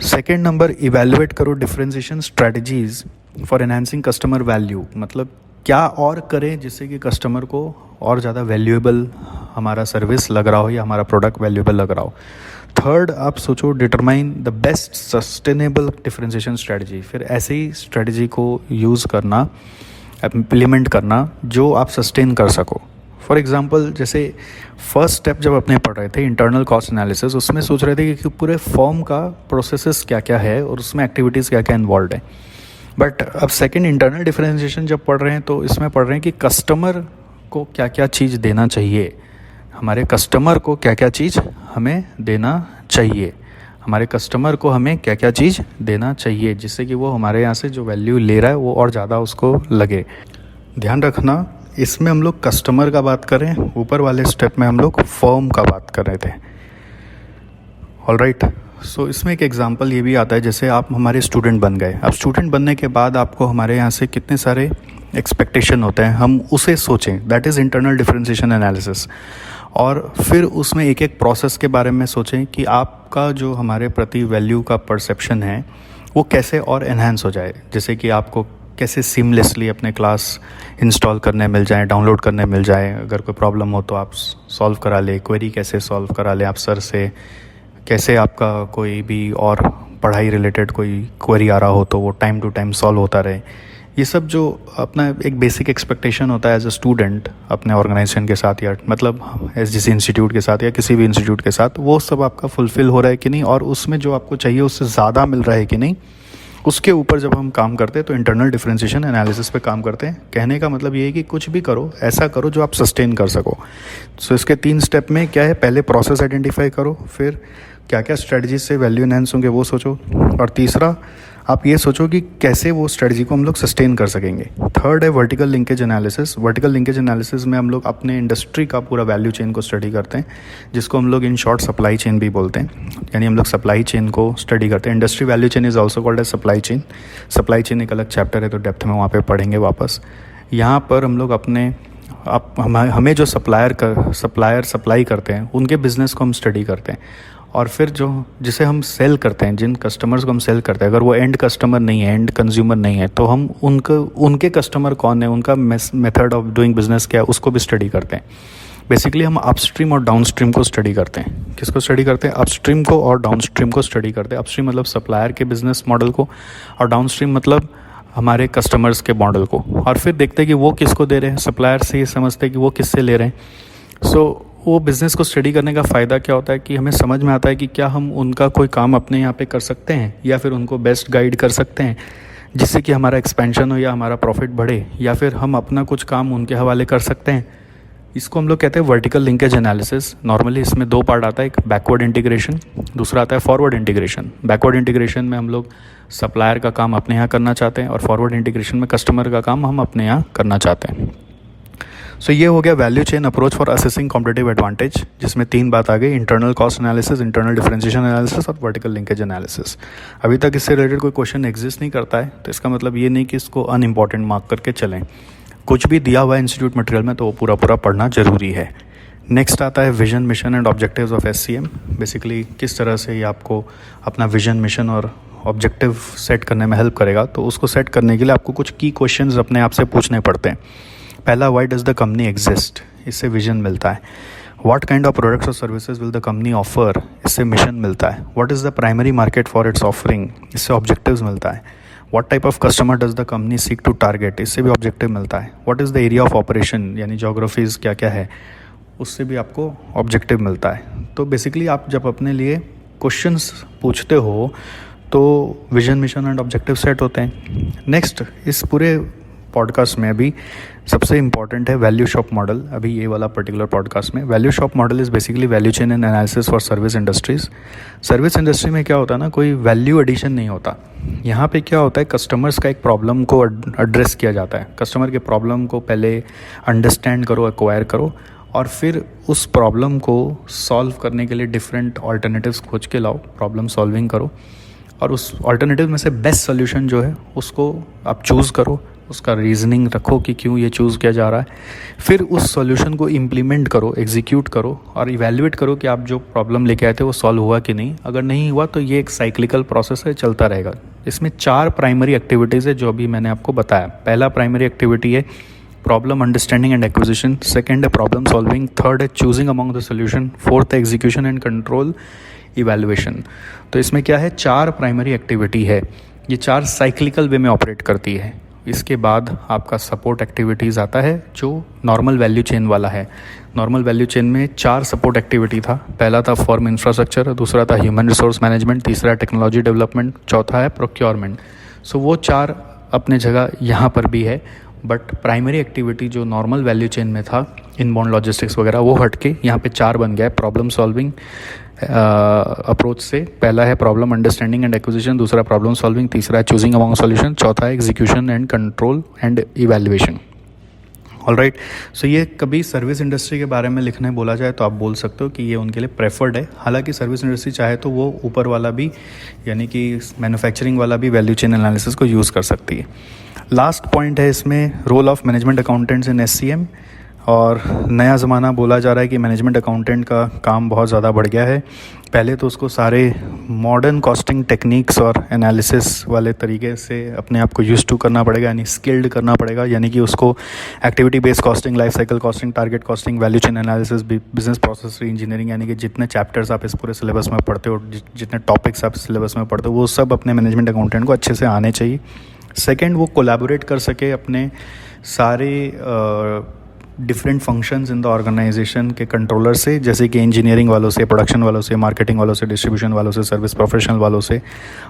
सेकेंड नंबर, इवेलुएट करो differentiation strategies for enhancing customer value. मतलब क्या और करें जिससे कि कस्टमर को और ज़्यादा वैल्यूएबल हमारा सर्विस लग रहा हो या हमारा प्रोडक्ट वैल्यूएबल लग रहा हो. थर्ड, आप सोचो determine the best sustainable differentiation strategy. फिर ऐसे ही स्ट्रेटजी को यूज़ करना, इम्प्लीमेंट करना जो आप सस्टेन कर सको. फॉर एग्जांपल, जैसे फर्स्ट स्टेप जब अपने पढ़ रहे थे इंटरनल कॉस्ट एनालिसिस, उसमें सोच रहे थे कि पूरे फॉर्म का प्रोसेसेस क्या क्या है और उसमें एक्टिविटीज़ क्या क्या इन्वॉल्व है. बट अब सेकंड इंटरनल डिफरेंशिएशन जब पढ़ रहे हैं तो इसमें पढ़ रहे हैं कि कस्टमर को क्या क्या चीज़ देना चाहिए, हमारे कस्टमर को क्या क्या चीज़ हमें देना चाहिए, हमारे कस्टमर को हमें क्या क्या चीज़ देना चाहिए जिससे कि वो हमारे यहाँ से जो वैल्यू ले रहा है वो और ज़्यादा उसको लगे. ध्यान रखना, इसमें हम लोग कस्टमर का बात करें, ऊपर वाले स्टेप में हम लोग फर्म का बात कर रहे थे. ऑलराइट, सो इसमें एक एग्जांपल ये भी आता है, जैसे आप हमारे स्टूडेंट बन गए. अब स्टूडेंट बनने के बाद आपको हमारे यहाँ से कितने सारे एक्सपेक्टेशन होता है हम उसे सोचें, that is internal differentiation analysis. और फिर उसमें एक एक प्रोसेस के बारे में सोचें कि आपका जो हमारे प्रति वैल्यू का परसेप्शन है वो कैसे और एनहांस हो जाए। जैसे कि आपको कैसे सीमलेसली अपने क्लास इंस्टॉल करने मिल जाए, डाउनलोड करने मिल जाए, अगर कोई प्रॉब्लम हो तो आप सॉल्व करा ले, क्वेरी कैसे सॉल्व करा ले आप सर से, कैसे आपका कोई भी और पढ़ाई रिलेटेड कोई क्वेरी आ रहा हो तो वो टाइम टू टाइम सॉल्व होता रहे। ये सब जो अपना एक बेसिक एक्सपेक्टेशन होता है एज अ स्टूडेंट अपने ऑर्गेनाइजेशन के साथ, या मतलब SGC इंस्टीट्यूट के साथ या किसी भी इंस्टीट्यूट के साथ, वो सब आपका फुलफ़िल हो रहा है कि नहीं, और उसमें जो आपको चाहिए उससे ज़्यादा मिल रहा है कि नहीं, उसके ऊपर जब हम काम करते हैं तो इंटरनल डिफरेंशिएशन एनालिसिस पे काम करते हैं। कहने का मतलब ये है कि कुछ भी करो, ऐसा करो जो आप सस्टेन कर सको। सो इसके 3 स्टेप में क्या है, पहले प्रोसेस आइडेंटिफाई करो, फिर क्या क्या स्ट्रेटजी से वैल्यू एनहांस होंगे वो सोचो, और तीसरा आप ये सोचो कि कैसे वो स्ट्रेटजी को हम लोग सस्टेन कर सकेंगे। थर्ड है vertical linkage analysis. Vertical linkage analysis में हम लोग अपने इंडस्ट्री का पूरा वैल्यू चेन को स्टडी करते हैं, जिसको हम लोग इन शॉर्ट सप्लाई चेन भी बोलते हैं। यानी हम लोग सप्लाई चेन को स्टडी करते हैं। Industry value chain is also called as supply chain. Supply chain एक अलग चैप्टर है, तो डेप्थ में वहाँ पे पढ़ेंगे वापस। यहाँ पर हम लोग अपने हमें जो सप्लायर सप्लाई करते हैं उनके बिज़नेस को हम स्टडी करते हैं, और फिर जो जिसे हम सेल करते हैं, जिन कस्टमर्स को हम सेल करते हैं, अगर वो एंड कस्टमर नहीं है, एंड कंज्यूमर नहीं है, तो हम उनके कस्टमर कौन है, उनका मेथड ऑफ डूइंग बिजनेस क्या है, उसको भी स्टडी करते हैं। बेसिकली हम अपस्ट्रीम और डाउनस्ट्रीम को स्टडी करते हैं। किसको स्टडी करते हैं? अपस्ट्रीम को और डाउनस्ट्रीम को स्टडी करते हैं। अपस्ट्रीम मतलब सप्लायर के बिजनेस मॉडल को, और डाउनस्ट्रीम मतलब हमारे कस्टमर्स के मॉडल को। और फिर देखते हैं कि वो किसको दे रहे हैं, सप्लायर से ये समझते हैं कि वो किससे ले रहे हैं। सो वो बिज़नेस को स्टडी करने का फ़ायदा क्या होता है कि हमें समझ में आता है कि क्या हम उनका कोई काम अपने यहाँ पे कर सकते हैं, या फिर उनको बेस्ट गाइड कर सकते हैं जिससे कि हमारा एक्सपेंशन हो या हमारा प्रॉफिट बढ़े, या फिर हम अपना कुछ काम उनके हवाले कर सकते हैं। इसको हम लोग कहते हैं वर्टिकल लिंकेज एनालिसिस। नॉर्मली इसमें 2 पार्ट आता है, एक बैकवर्ड इंटीग्रेशन, दूसरा आता है फॉरवर्ड इंटीग्रेशन। बैकवर्ड इंटीग्रेशन में हम लोग सप्लायर का काम अपने यहाँ करना चाहते हैं, और फॉरवर्ड इंटीग्रेशन में कस्टमर का काम हम अपने यहाँ करना चाहते हैं। सो ये हो गया value chain approach for assessing competitive advantage, जिसमें 3 बात आ गई, internal cost analysis, internal differentiation analysis और वर्टिकल लिंकेज एनालिसिस। अभी तक इससे रिलेटेड कोई क्वेश्चन एग्जिस्ट नहीं करता है, तो इसका मतलब ये नहीं कि इसको अनइम्पॉर्टेंट मार्क करके चलें। कुछ भी दिया हुआ है इंस्टीट्यूट मटेरियल में तो वो पूरा पढ़ना ज़रूरी है। नेक्स्ट आता है vision, mission and objectives of SCM। Basically किस तरह से ये आपको अपना विजन, मिशन और ऑब्जेक्टिव सेट करने में हेल्प करेगा। तो उसको सेट करने के लिए आपको कुछ की क्वेश्चंस अपने आप से पूछने पड़ते हैं। पहला, why does the company exist, इससे विजन मिलता है। व्हाट काइंड ऑफ प्रोडक्ट्स और services will the company offer, इससे मिशन मिलता है। What is the primary market for its offering, इससे ऑब्जेक्टिव्स मिलता है। What type of customer does the company seek to target, इससे भी ऑब्जेक्टिव मिलता है। What is the area of operation, यानी जोग्राफीज़ क्या क्या है, उससे भी आपको ऑब्जेक्टिव मिलता है। तो बेसिकली आप जब अपने लिए क्वेश्चंस पूछते हो तो vision, mission and objective set होते हैं। नेक्स्ट, इस पूरे पॉडकास्ट में अभी सबसे इंपॉर्टेंट है वैल्यू शॉप मॉडल। अभी ये वाला पर्टिकुलर पॉडकास्ट में value shop model is basically value chain and analysis for service industries. Service industry में क्या होता है ना, कोई वैल्यू एडिशन नहीं होता। यहाँ पे क्या होता है, कस्टमर्स का एक प्रॉब्लम को एड्रेस किया जाता है। कस्टमर के प्रॉब्लम को पहले अंडरस्टैंड करो, एक्वायर करो, और फिर उस प्रॉब्लम को सॉल्व करने के लिए डिफरेंट ऑल्टरनेटिव्स खोज के लाओ, प्रॉब्लम सॉल्विंग करो, और उस ऑल्टरनेटिव में से बेस्ट सोल्यूशन जो है उसको आप चूज़ करो, उसका रीजनिंग रखो कि क्यों ये चूज़ किया जा रहा है। फिर उस सॉल्यूशन को इम्प्लीमेंट करो, एग्जीक्यूट करो, और इवैल्यूएट करो कि आप जो प्रॉब्लम लेके आए थे वो सॉल्व हुआ कि नहीं। अगर नहीं हुआ तो ये एक साइक्लिकल प्रोसेस है, चलता रहेगा। इसमें 4 प्राइमरी एक्टिविटीज़ है जो अभी मैंने आपको बताया। पहला प्राइमरी एक्टिविटी है problem understanding and acquisition, second है प्रॉब्लम सॉल्विंग, थर्ड है choosing among the solution, fourth है एग्जीक्यूशन एंड कंट्रोल, इवैल्यूएशन। तो इसमें क्या है, 4 प्राइमरी एक्टिविटी है। ये 4 साइक्लिकल वे में ऑपरेट करती है। इसके बाद आपका सपोर्ट एक्टिविटीज़ आता है जो नॉर्मल वैल्यू चेन वाला है। नॉर्मल वैल्यू चेन में 4 सपोर्ट एक्टिविटी था। पहला था फॉर्म इंफ्रास्ट्रक्चर, दूसरा था ह्यूमन रिसोर्स मैनेजमेंट, तीसरा टेक्नोलॉजी डेवलपमेंट, चौथा है प्रोक्योरमेंट। सो वो 4 अपने जगह यहाँ पर भी है, बट प्राइमरी एक्टिविटी जो नॉर्मल वैल्यू चेन में था, इनबाउंड लॉजिस्टिक्स वगैरह, वो हट के यहाँ पे 4 बन गया है प्रॉब्लम सॉल्विंग अप्रोच से। पहला है प्रॉब्लम अंडरस्टैंडिंग एंड एक्विजिशन, दूसरा प्रॉब्लम सॉल्विंग, तीसरा चूजिंग अमॉन्ग सॉल्यूशन, चौथा है execution and control and evaluation. Alright. So ये कभी सर्विस इंडस्ट्री के बारे में लिखने बोला जाए तो आप बोल सकते हो कि ये उनके लिए प्रेफर्ड है। हालांकि सर्विस इंडस्ट्री चाहे तो वो ऊपर वाला भी यानी कि मैन्युफैक्चरिंग वाला भी वैल्यू चेन एनालिसिस को यूज़ कर सकती है। लास्ट पॉइंट है इसमें role of management accountants in SCM. और नया ज़माना बोला जा रहा है कि मैनेजमेंट अकाउंटेंट का काम बहुत ज़्यादा बढ़ गया है। पहले तो उसको सारे मॉडर्न कॉस्टिंग टेक्निक्स और एनालिसिस वाले तरीके से अपने आप को यूज़ टू करना पड़ेगा, यानी स्किल्ड करना पड़ेगा, यानी कि उसको activity based costing, life cycle costing, target costing, value chain analysis, business process engineering, यानी कि जितने चैप्टर्स आप इस पूरे सिलेबस में पढ़ते हो, जितने टॉपिक्स आप सिलेबस में पढ़ते हो, वो सब अपने मैनेजमेंट अकाउंटेंट को अच्छे से आने चाहिए। सेकेंड, वो कोलैबोरेट कर सके अपने सारे different functions in the organization के कंट्रोलर से, जैसे कि इंजीनियरिंग वालों से, प्रोडक्शन वालों से, मार्केटिंग वालों से, डिस्ट्रीब्यूशन वालों से, सर्विस प्रोफेशनल वालों से,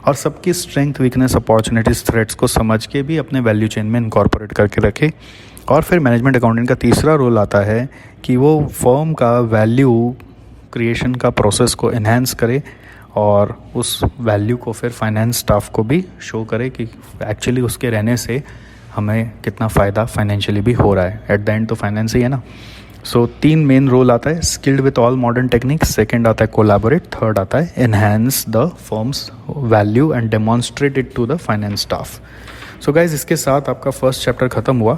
और सबकी स्ट्रेंथ, वीकनेस, अपॉर्चुनिटीज़, थ्रेट्स को समझ के भी अपने वैल्यू चेन में इनकॉर्पोरेट करके रखे। और फिर मैनेजमेंट अकाउंटेंट का तीसरा रोल आता है कि वो फर्म का वैल्यू क्रिएशन का प्रोसेस को एनहांस करे और उस वैल्यू को फिर फाइनेंस स्टाफ को भी शो करे कि एक्चुअली उसके रहने से हमें कितना फ़ायदा फाइनेंशियली भी हो रहा है। एट द एंड तो फाइनेंस ही है ना। सो 3 मेन रोल आता है, skilled with all modern techniques, second आता है कोलैबोरेट, थर्ड आता है enhance the firm's value and demonstrate it to the finance staff. So guys, इसके साथ आपका फर्स्ट चैप्टर ख़त्म हुआ।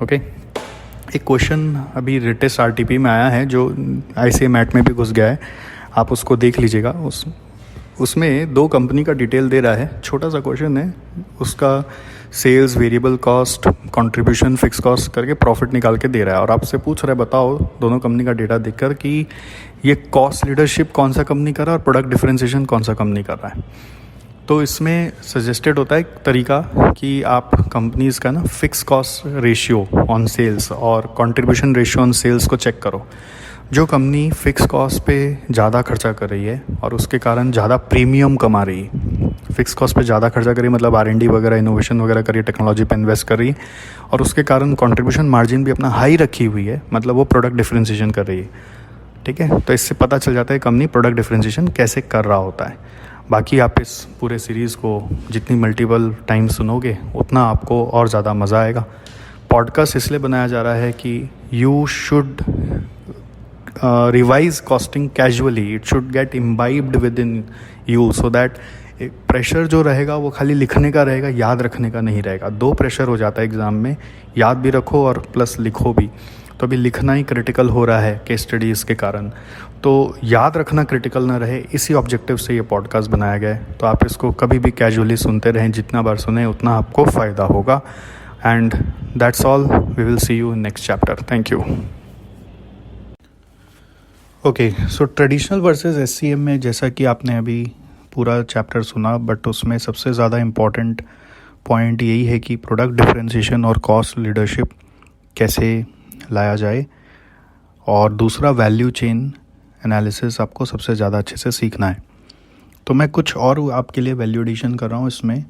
ओके, एक क्वेश्चन अभी रिटेस्ट आरटीपी में आया है जो आईसीए मैट में भी घुस गया है, आप उसको देख लीजिएगा। उसमें 2 कंपनी का डिटेल दे रहा है, छोटा सा क्वेश्चन है, उसका sales, variable cost, contribution, fix cost करके प्रॉफिट निकाल के दे रहा है और आपसे पूछ रहा है बताओ दोनों कंपनी का डेटा देखकर कि ये कॉस्ट लीडरशिप कौन सा कंपनी कर रहा है और प्रोडक्ट डिफरेंशिएशन कौन सा कंपनी कर रहा है। तो इसमें सजेस्टेड होता है एक तरीका कि आप कंपनीज़ का ना fix cost ratio on sales और कंट्रीब्यूशन रेशियो ऑन सेल्स को चेक करो। जो कंपनी फ़िक्स कॉस्ट पे ज़्यादा खर्चा कर रही है और उसके कारण ज़्यादा प्रीमियम कमा रही है, फ़िक्स कॉस्ट पे ज़्यादा खर्चा कर रही है मतलब R&D वगैरह, इनोवेशन वगैरह कर रही है, टेक्नोलॉजी पे इन्वेस्ट कर रही है और उसके कारण कंट्रीब्यूशन मार्जिन भी अपना हाई रखी हुई है, मतलब वो प्रोडक्ट डिफरेंशिएशन कर रही है। ठीक है, तो इससे पता चल जाता है कंपनी प्रोडक्ट डिफरेंशिएशन कैसे कर रहा होता है। बाकी आप इस पूरे सीरीज़ को जितनी मल्टीपल टाइम सुनोगे उतना आपको और ज़्यादा मज़ा आएगा। पॉडकास्ट इसलिए बनाया जा रहा है कि you should revise costing casually, it should get imbibed with in you, so that pressure जो रहेगा वो खाली लिखने का रहेगा, याद रखने का नहीं रहेगा। 2 प्रेशर हो जाता है एग्ज़ाम में, याद भी रखो और प्लस लिखो भी। तो अभी लिखना ही क्रिटिकल हो रहा है केस स्टडीज़ के कारण, तो याद रखना क्रिटिकल ना रहे, इसी ऑब्जेक्टिव से ये पॉडकास्ट बनाया गया है। तो आप इसको कभी भी कैजुअली सुनते रहें, जितना बार सुने उतना आपको फ़ायदा होगा। And that's all, we will see you in next chapter. Thank you. Okay, so traditional versus SCM में जैसा कि आपने अभी पूरा चैप्टर सुना, बट उसमें सबसे ज़्यादा इम्पॉर्टेंट पॉइंट यही है कि प्रोडक्ट डिफरेंशिएशन और कॉस्ट लीडरशिप कैसे लाया जाए, और दूसरा वैल्यू चेन एनालिसिस आपको सबसे ज़्यादा अच्छे से सीखना है। तो मैं कुछ और आपके लिए वैल्यू एडिशन कर रहा हूँ इसमें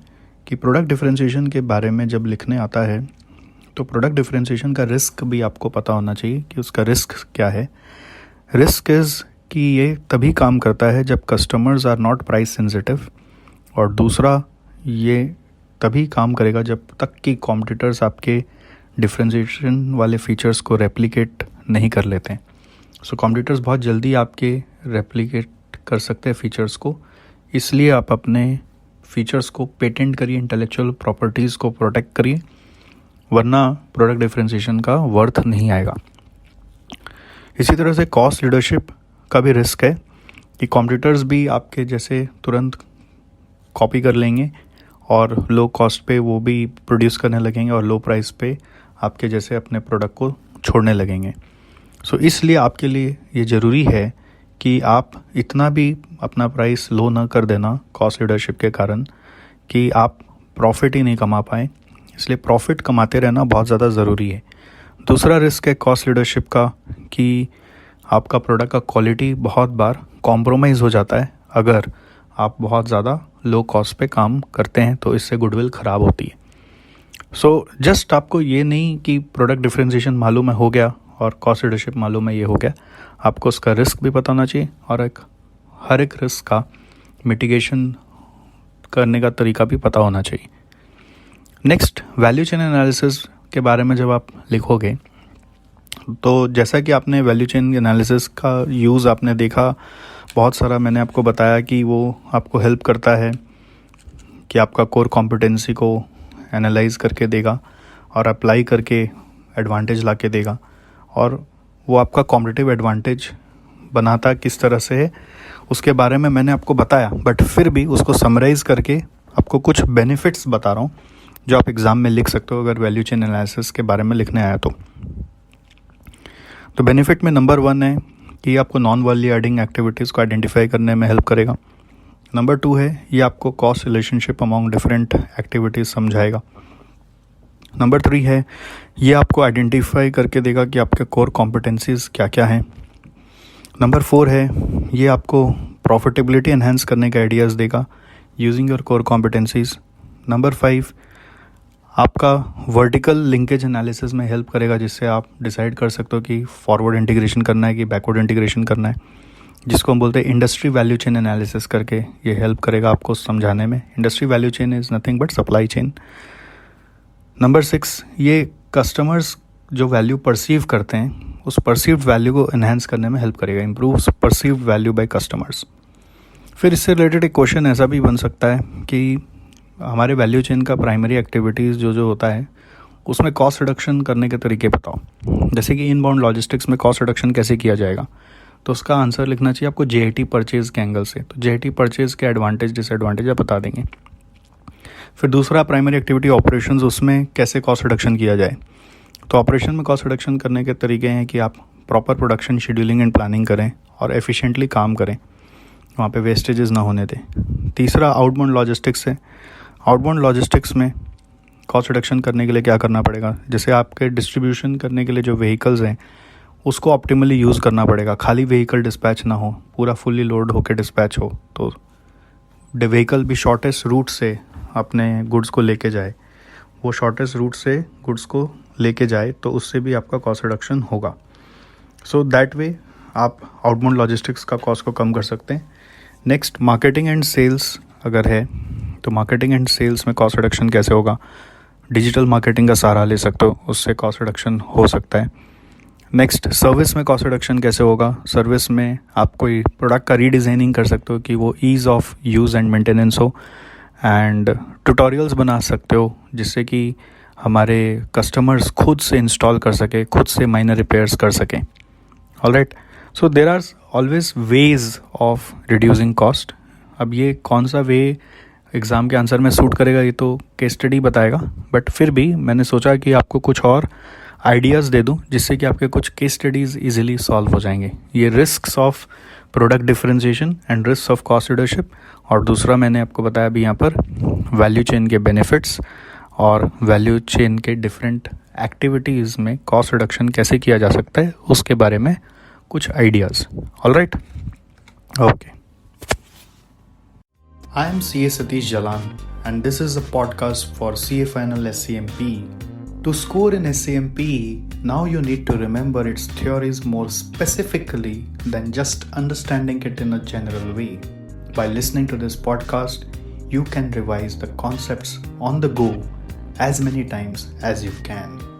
कि प्रोडक्ट डिफरेंशिएशन के बारे में जब लिखने आता है तो प्रोडक्ट डिफरेंशिएशन का रिस्क भी आपको पता होना चाहिए कि उसका रिस्क क्या है। रिस्क इज़ कि ये तभी काम करता है जब customers are not price sensitive, और दूसरा ये तभी काम करेगा जब तक कि कॉम्पिटिटर्स आपके डिफरेंशिएशन वाले फीचर्स को रेप्लिकेट नहीं कर लेते हैं। सो कॉम्पिटिटर्स बहुत जल्दी आपके रेप्लिकेट कर सकते हैं फीचर्स को, इसलिए आप अपने फीचर्स को पेटेंट करिए, इंटेलेक्चुअल प्रॉपर्टीज़ को प्रोटेक्ट करिए, वरना प्रोडक्ट डिफरेंशिएशन का वर्थ नहीं आएगा। इसी तरह से कॉस्ट लीडरशिप का भी रिस्क है कि कॉम्पिटिटर्स भी आपके जैसे तुरंत कॉपी कर लेंगे और लो कॉस्ट पे वो भी प्रोड्यूस करने लगेंगे और लो प्राइस पे आपके जैसे अपने प्रोडक्ट को छोड़ने लगेंगे। सो इसलिए आपके लिए ये ज़रूरी है कि आप इतना भी अपना प्राइस लो ना कर देना कॉस्ट लीडरशिप के कारण कि आप प्रॉफिट ही नहीं कमा पाएँ। इसलिए प्रॉफिट कमाते रहना बहुत ज़्यादा ज़रूरी है। दूसरा रिस्क है कॉस्ट लीडरशिप का कि आपका प्रोडक्ट का क्वालिटी बहुत बार कॉम्प्रोमाइज़ हो जाता है अगर आप बहुत ज़्यादा लो कॉस्ट पे काम करते हैं, तो इससे गुडविल ख़राब होती है। सो जस्ट आपको ये नहीं कि प्रोडक्ट डिफरेंशिएशन मालूम है हो गया और कॉस्ट लीडरशिप मालूम है ये हो गया, आपको उसका रिस्क भी पता होना चाहिए और हर एक रिस्क का मिटिगेशन करने का तरीका भी पता होना चाहिए। नेक्स्ट, वैल्यू चेन एनालिसिस के बारे में जब आप लिखोगे तो जैसा कि आपने वैल्यू चेन एनालिसिस का यूज़ आपने देखा बहुत सारा, मैंने आपको बताया कि वो आपको हेल्प करता है कि आपका कोर कॉम्पिटेंसी को एनालाइज करके देगा और अप्लाई करके एडवांटेज ला के देगा, और वो आपका कॉम्पिटिटिव एडवांटेज बनाता किस तरह से है उसके बारे में मैंने आपको बताया। बट फिर भी उसको समराइज़ करके आपको कुछ बेनिफिट्स बता रहा हूँ जो आप एग्ज़ाम में लिख सकते हो अगर वैल्यू चेन एनालिसिस के बारे में लिखने आया तो बेनिफिट में नंबर 1 है कि आपको नॉन वैल्यू एडिंग एक्टिविटीज़ को आइडेंटिफाई करने में हेल्प करेगा। नंबर 2 है ये आपको cost relationship among different activities समझाएगा। नंबर 3 है ये आपको आइडेंटिफाई करके देगा कि आपके कोर कॉम्पिटेंसीज़ क्या क्या हैं। नंबर 4 है ये आपको प्रॉफिटेबिलिटी एनहांस करने के आइडियाज़ देगा यूजिंग योर कोर कॉम्पिटेंसीज़। नंबर 5 आपका वर्टिकल लिंकेज एनालिसिस में हेल्प करेगा, जिससे आप डिसाइड कर सकते हो कि फॉरवर्ड इंटीग्रेशन करना है कि बैकवर्ड इंटीग्रेशन करना है, जिसको हम बोलते हैं इंडस्ट्री वैल्यू चेन एनालिसिस करके ये हेल्प करेगा आपको समझाने में। Industry value chain is nothing but supply chain. Number 6 ये कस्टमर्स जो वैल्यू परसीव करते हैं उस परसीव्ड वैल्यू को एनहांस करने में हेल्प करेगा, improve perceived value by customers. फिर इससे रिलेटेड एक क्वेश्चन ऐसा भी बन सकता है कि हमारे वैल्यू चेन का प्राइमरी एक्टिविटीज़ जो होता है उसमें कॉस्ट रिडक्शन करने के तरीके बताओ। जैसे कि इनबाउंड लॉजिस्टिक्स में कॉस्ट रिडक्शन कैसे किया जाएगा, तो उसका आंसर लिखना चाहिए आपको JIT परचेज़ के एंगल से। तो JIT परचेज़ के एडवांटेज डिसएडवांटेज आप बता देंगे। फिर दूसरा प्राइमरी एक्टिविटी ऑपरेशंस, उसमें कैसे कॉस्ट रिडक्शन किया जाए। तो ऑपरेशन में कॉस्ट रिडक्शन करने के तरीके हैं कि आप proper production scheduling and planning करें और एफिशिएंटली काम करें, वहाँ पे वेस्टेजेस ना होने दें। तीसरा आउटबाउंड लॉजिस्टिक्स है। आउटबाउंड लॉजिस्टिक्स में कॉस्ट रिडक्शन करने के लिए क्या करना पड़ेगा, जैसे आपके डिस्ट्रीब्यूशन करने के लिए जो व्हीकल्स हैं उसको ऑप्टिमली यूज़ करना पड़ेगा। खाली व्हीकल डिस्पैच ना हो, पूरा फुल्ली लोड होकर डिस्पैच हो, तो व्हीकल भी शॉर्टेस्ट रूट से अपने गुड्स को लेके जाए, वो शॉर्टेस्ट रूट से गुड्स को लेके जाए, तो उससे भी आपका कॉस्ट रिडक्शन होगा। सो दैट वे आप आउटबाउंड लॉजिस्टिक्स का कॉस्ट को कम कर सकते हैं। नेक्स्ट मार्केटिंग एंड सेल्स अगर है तो मार्केटिंग एंड सेल्स में कॉस्ट रिडक्शन कैसे होगा। डिजिटल मार्केटिंग का सहारा ले सकते हो, उससे कॉस्ट रिडक्शन हो सकता है। नेक्स्ट सर्विस में कॉस्ट रिडक्शन कैसे होगा। सर्विस में आप कोई प्रोडक्ट का रीडिज़ाइनिंग कर सकते हो कि वो ease of use and maintenance हो, एंड ट्यूटोरियल्स बना सकते हो जिससे कि हमारे कस्टमर्स खुद से इंस्टॉल कर सके, खुद से माइनर रिपेयर्स कर सकें। Alright, so there are always ways of reducing cost. अब ये कौन सा वे एग्ज़ाम के आंसर में सूट करेगा ये तो केस स्टडी बताएगा, बट फिर भी मैंने सोचा कि आपको कुछ और आइडियाज़ दे दूं जिससे कि आपके कुछ केस स्टडीज़ इजीली सॉल्व हो जाएंगे। ये risks of product differentiation and risk of cost leadership, और दूसरा मैंने आपको बताया भी यहाँ पर वैल्यू चेन के बेनिफिट्स और वैल्यू चेन के डिफरेंट एक्टिविटीज़ में कॉस्ट रिडक्शन कैसे किया जा सकता है उसके बारे में कुछ ideas. Alright, okay. I am CA Satish Jalan and this is a podcast for CA Final SCMP. To score in SCMP, now you need to remember its theories more specifically than just understanding it in a general way. By listening to this podcast, you can revise the concepts on the go as many times as you can.